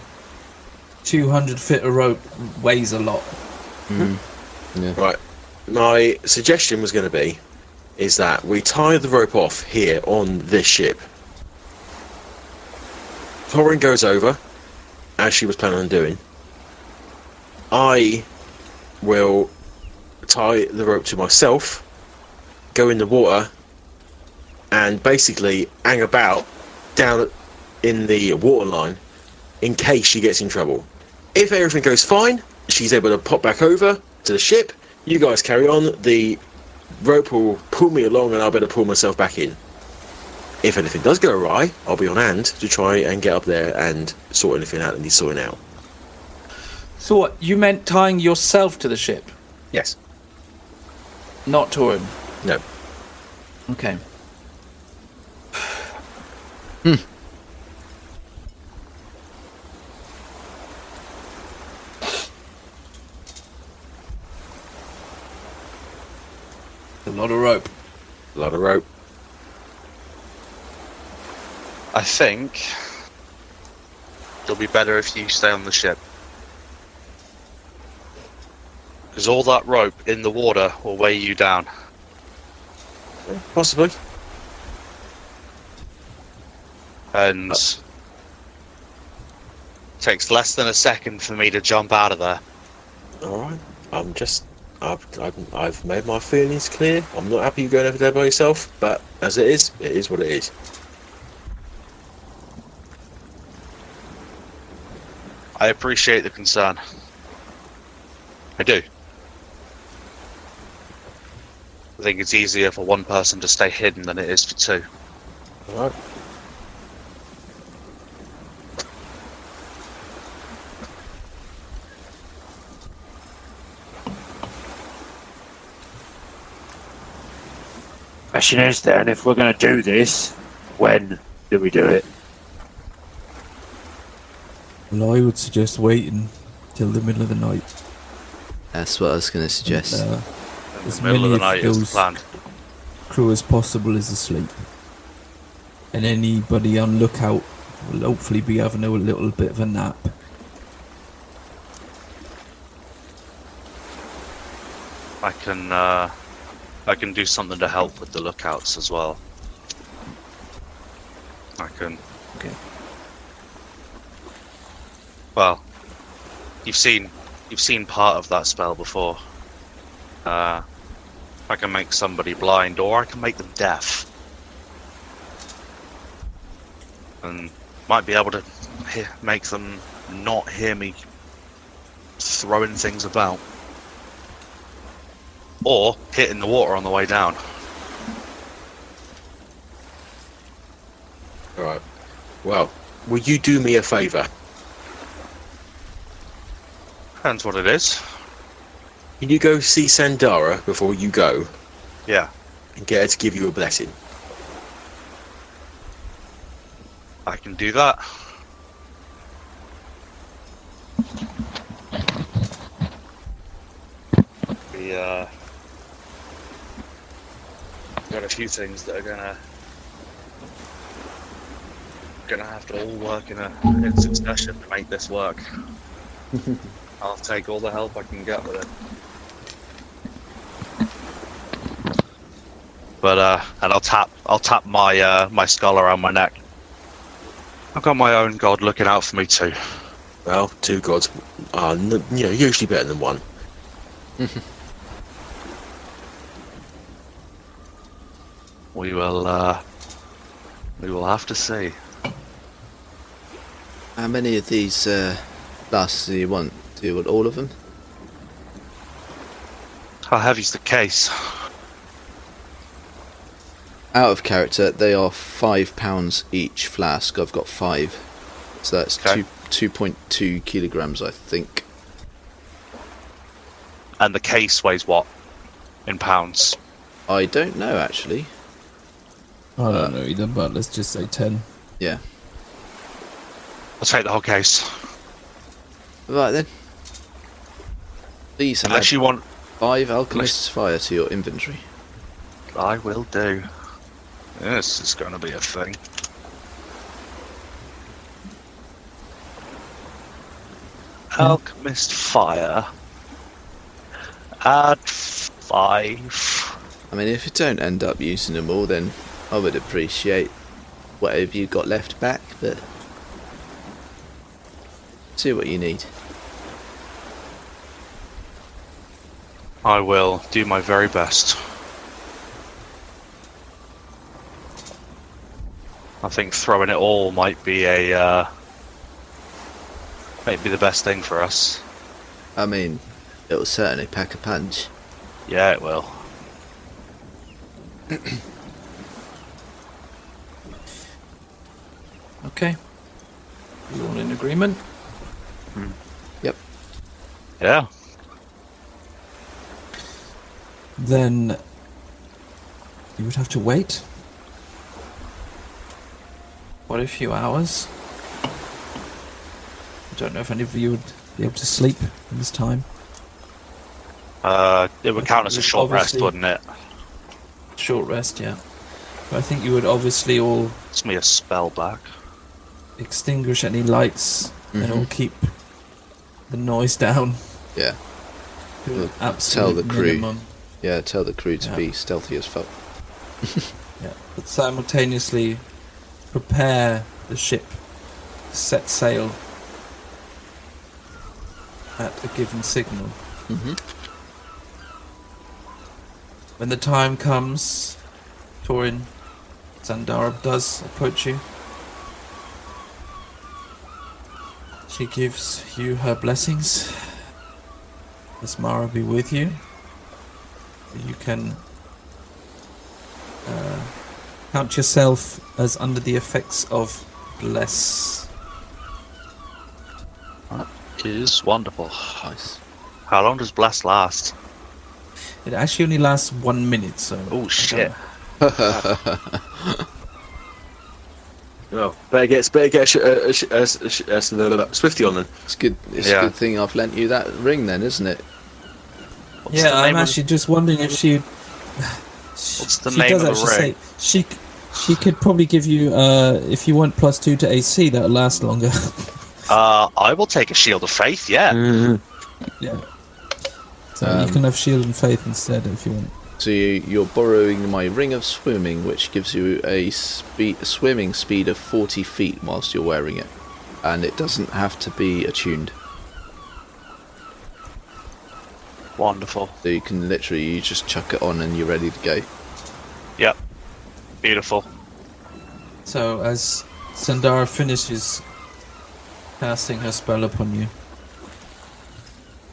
200 feet of rope weighs a lot. Yeah. Right. My suggestion was going to be is that we tie the rope off here on this ship. Torrin goes over, as she was planning on doing. I will tie the rope to myself, go in the water, and basically hang about down in the water line in case she gets in trouble. If everything goes fine, she's able to pop back over to the ship. You guys carry on. The rope will pull me along, and I'll be able to pull myself back in. If anything does go awry, I'll be on hand to try and get up there and sort anything out that needs sorting out. So what? You meant tying yourself to the ship, Yes. not Torrin? No. Okay. A lot of rope. A lot of rope. I think it'll be better if you stay on the ship. Because all that rope in the water will weigh you down. Possibly. And it takes less than a second for me to jump out of there. Alright. I've made my feelings clear. I'm not happy you going over there by yourself, but as it is what it is. I appreciate the concern. I do. I think it's easier for one person to stay hidden than it is for two. Alright. Question is then, if we're going to do this, when do we do it? Well, I would suggest waiting till the middle of the night. That's what I was going to suggest. As In the middle of many the night of is the those plan. crew as possible is asleep. And anybody on lookout will hopefully be having a little bit of a nap. I can do something to help with the lookouts as well. I can. Okay. Well, you've seen part of that spell before. I can make somebody blind, or I can make them deaf, and might be able to make them not hear me throwing things about, or hitting the water on the way down. Alright. Well, will you do me a favour? Depends what it is. Can you go see Sandara before you go Yeah, and get her to give you a blessing? I can do that. We got a few things that are gonna have to all work in succession to make this work. I'll take all the help I can get with it. But and I'll tap my my skull around my neck. I've got my own god looking out for me too. Well, two gods are usually better than one. We will have to see. How many of these blasts do you want? Do you want all of them? How heavy's the case? Out of character, they are £5 each flask. I've got 5. So that's Okay. 2.2 kilograms, I think. And the case weighs what? In pounds? I don't know, actually. I don't know either, but let's just say 10. Yeah. I'll take the whole case. Right then. Please add Unless you want, 5 Alchemist's Fire to your inventory. I will do. This is going to be a thing. Alchemist Fire. Add 5. I mean, if you don't end up using them all, then I would appreciate whatever you got left back, but see what you need. I will do my very best. I think throwing it all might be the best thing for us. I mean, it will certainly pack a punch. Yeah, it will. Okay. You all in agreement? Yep. Yeah. Then you would have to wait. What, a few hours? I don't know if any of you would be able to sleep in this time. It would count as a short rest, Obviously. wouldn't it? Short rest, yeah. But I think you would obviously all It's me a spell back. Extinguish any lights and all keep the noise down. Yeah. To We'll an tell absolute the crew. minimum. Yeah, tell the crew to Yeah. be stealthy as fuck. Yeah, but simultaneously prepare the ship to set sail at a given signal. Mm-hmm. When the time comes, Torrin, Sandara does approach you. She gives you her blessings. Miss Mara be with you. You can count yourself as under the effects of bless. Is wonderful. Nice. How long does bless last? It actually only lasts 1 minute, so. Oh shit! Oh, better get Swifty on then. It's good. It's Yeah. a good thing I've lent you that ring, then, isn't it? What's Yeah, the I'm name of- actually just wondering if she. What's the she name does of the actually ring? say she could probably give you if you want +2 to AC, that'll last longer. I will take a shield of faith. Yeah. Yeah. So you can have shield and faith instead if you want. So you're borrowing my ring of swimming, which gives you a swimming speed of 40 feet whilst you're wearing it, and it doesn't have to be attuned. Wonderful. So you can you just chuck it on and you're ready to go. Yep. Beautiful. So as Sandara finishes casting her spell upon you,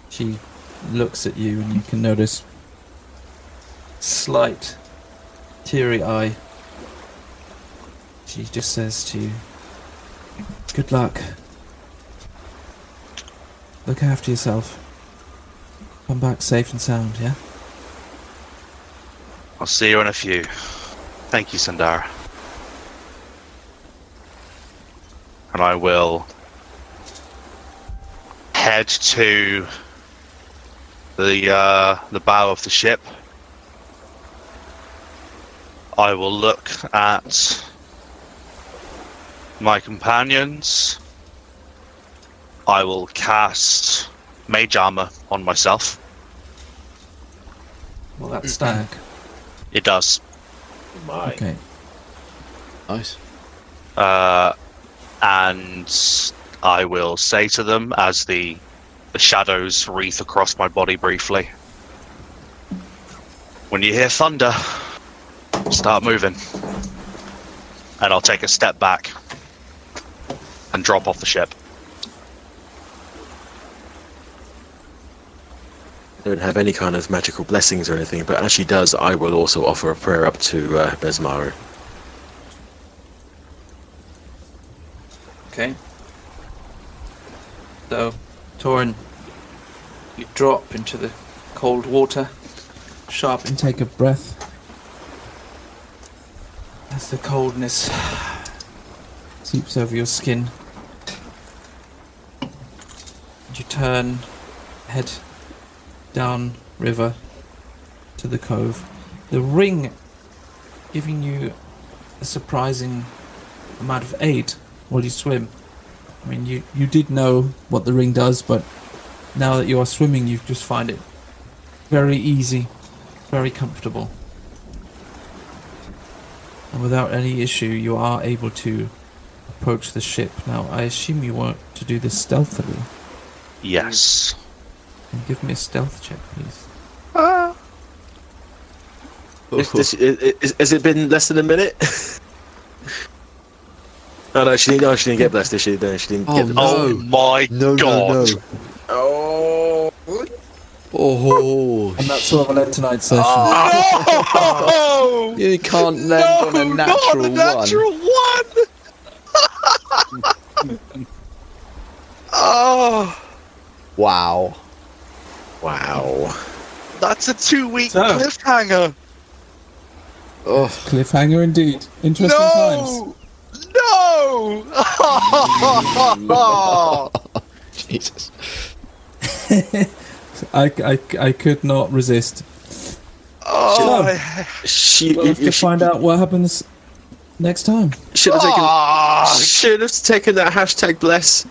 she looks at you and you can notice slight teary eye. She just says to you, "Good luck. Look after yourself. Come back safe and sound, yeah?" I'll see you in a few. Thank you, Sandara. And I will head to the bow of the ship. I will look at my companions. I will cast Mage Armor on myself. Well, that's stag. It does. Okay. Nice. And I will say to them as the shadows wreath across my body briefly, when you hear thunder, start moving. And I'll take a step back and drop off the ship. I don't have any kind of magical blessings or anything, but as she does, I will also offer a prayer up to Besmaru. Okay. So, Torrin, you drop into the cold water. Sharp intake of breath. As the coldness seeps over your skin, you turn, head down river to the cove. The ring giving you a surprising amount of aid while you swim. I mean, you did know what the ring does, but now that you are swimming, you just find it very easy, very comfortable. And without any issue, you are able to approach the ship. Now, I assume you want to do this stealthily. Yes. And give me a stealth check, please. Has it been less than a minute? Oh no, she didn't get blessed, did she? No, she didn't get the blessed. Oh my god! Oh. Oh, And that's sort of led tonight's session. Oh! you can't land on a natural one. Oh, Wow. Wow. that's a 2-week So- cliffhanger. Oh, Cliffhanger indeed. Interesting times. No! Jesus. I could not resist. Oh, We'll have to find out what happens next time. Should have taken that hashtag bless.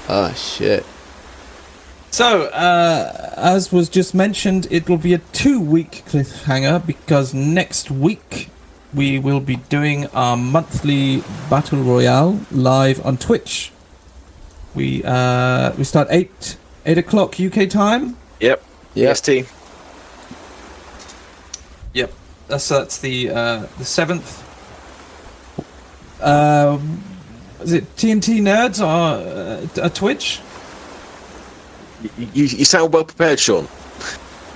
Oh, shit. So, as was just mentioned, it will be a 2-week cliffhanger because next week we will be doing our monthly Battle Royale live on Twitch. We start 8 o'clock UK time. Yep. Yeah. EST. Yep, that's the 7th. Is it TNT Nerds or Twitch? You sound well prepared, Sean.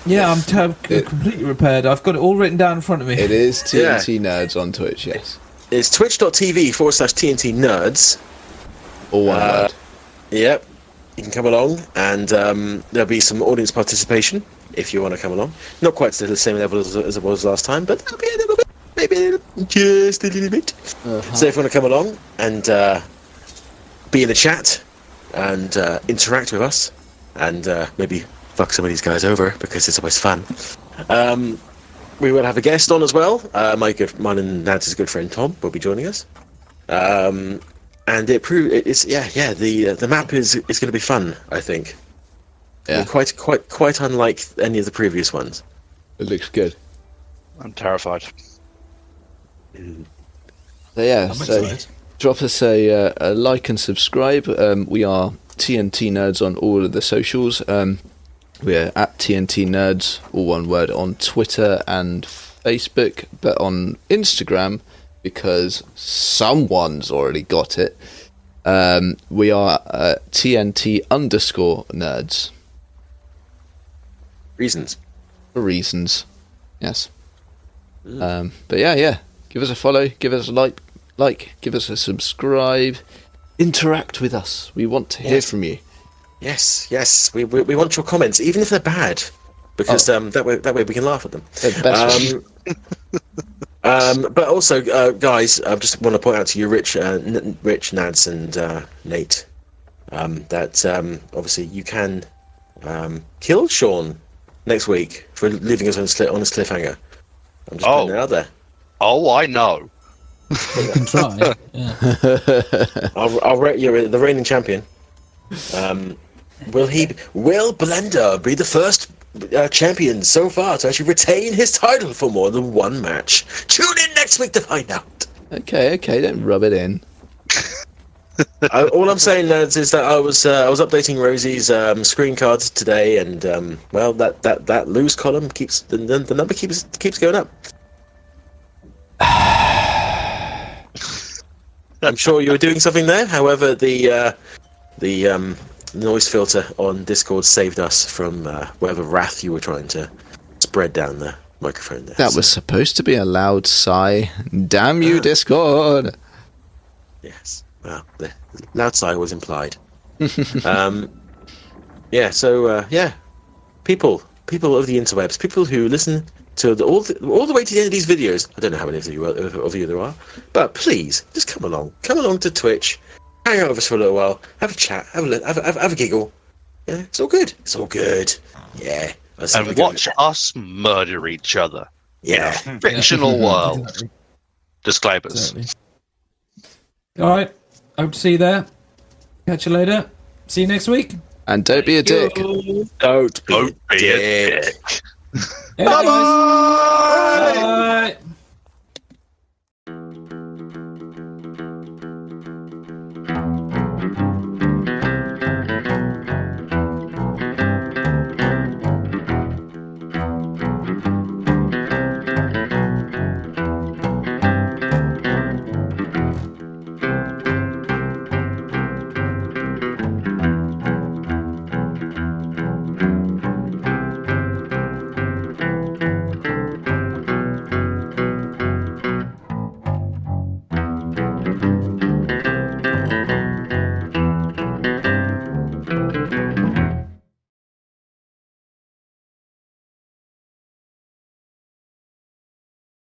Yeah, I'm completely prepared. I've got it all written down in front of me. It is TNT Nerds on Twitch, yes. It's twitch.tv/TNT Nerds. All one word. Yep. You can come along, and there'll be some audience participation if you want to come along. Not quite to the same level as it was last time, but there'll be a little bit, maybe just a little bit. So if you want to come along and be in the chat and interact with us, and maybe fuck some of these guys over because it's always fun. We will have a guest on as well. Mine and Nadz's good friend Tom will be joining us. And the map is going to be fun, I think. Yeah. Quite unlike any of the previous ones. It looks good. I'm terrified. So yeah, I'm so excited. drop us a like and subscribe. We are TNT Nerds on all of the socials. We're at TNT Nerds, all one word, on Twitter and Facebook, but on Instagram, because someone's already got it, we are TNT_Nerds. Reasons. For reasons. Yes. But yeah. Give us a follow, give us a like, give us a subscribe. Interact with us. We want to hear from you. Yes. We want your comments, even if they're bad, because that way we can laugh at them. The best one. But also, guys, I just want to point out to you, Rich, Nadz, and Nate, that obviously you can kill Sean next week for leaving us on a cliffhanger. I'm just putting it out there. Oh, I know. You can try. Yeah. I'll rate you the reigning champion. Will Blender be the first champion so far to actually retain his title for more than one match? Tune in next week to find out. Okay, don't rub it in. All I'm saying, lads, is that I was updating Rosie's screen card today, and that lose column keeps the number keeps going up. I'm sure you were doing something there. However, the noise filter on Discord saved us from whatever wrath you were trying to spread down the microphone there. That was supposed to be a loud sigh. Damn you, Discord! Yes. Well, the loud sigh was implied. People of the interwebs, people who listen to all the way to the end of these videos. I don't know how many of you there are, but please just come along to Twitch, hang out with us for a little while, have a chat, have a giggle. Yeah, it's all good. Yeah, And watch us murder each other. Yeah, Fictional world. Disclaimers. Exactly. All right. Hope to see you there. Catch you later. See you next week. And don't be a dick. Don't be a Don't be a dick. dick. Hey, guys. Bye.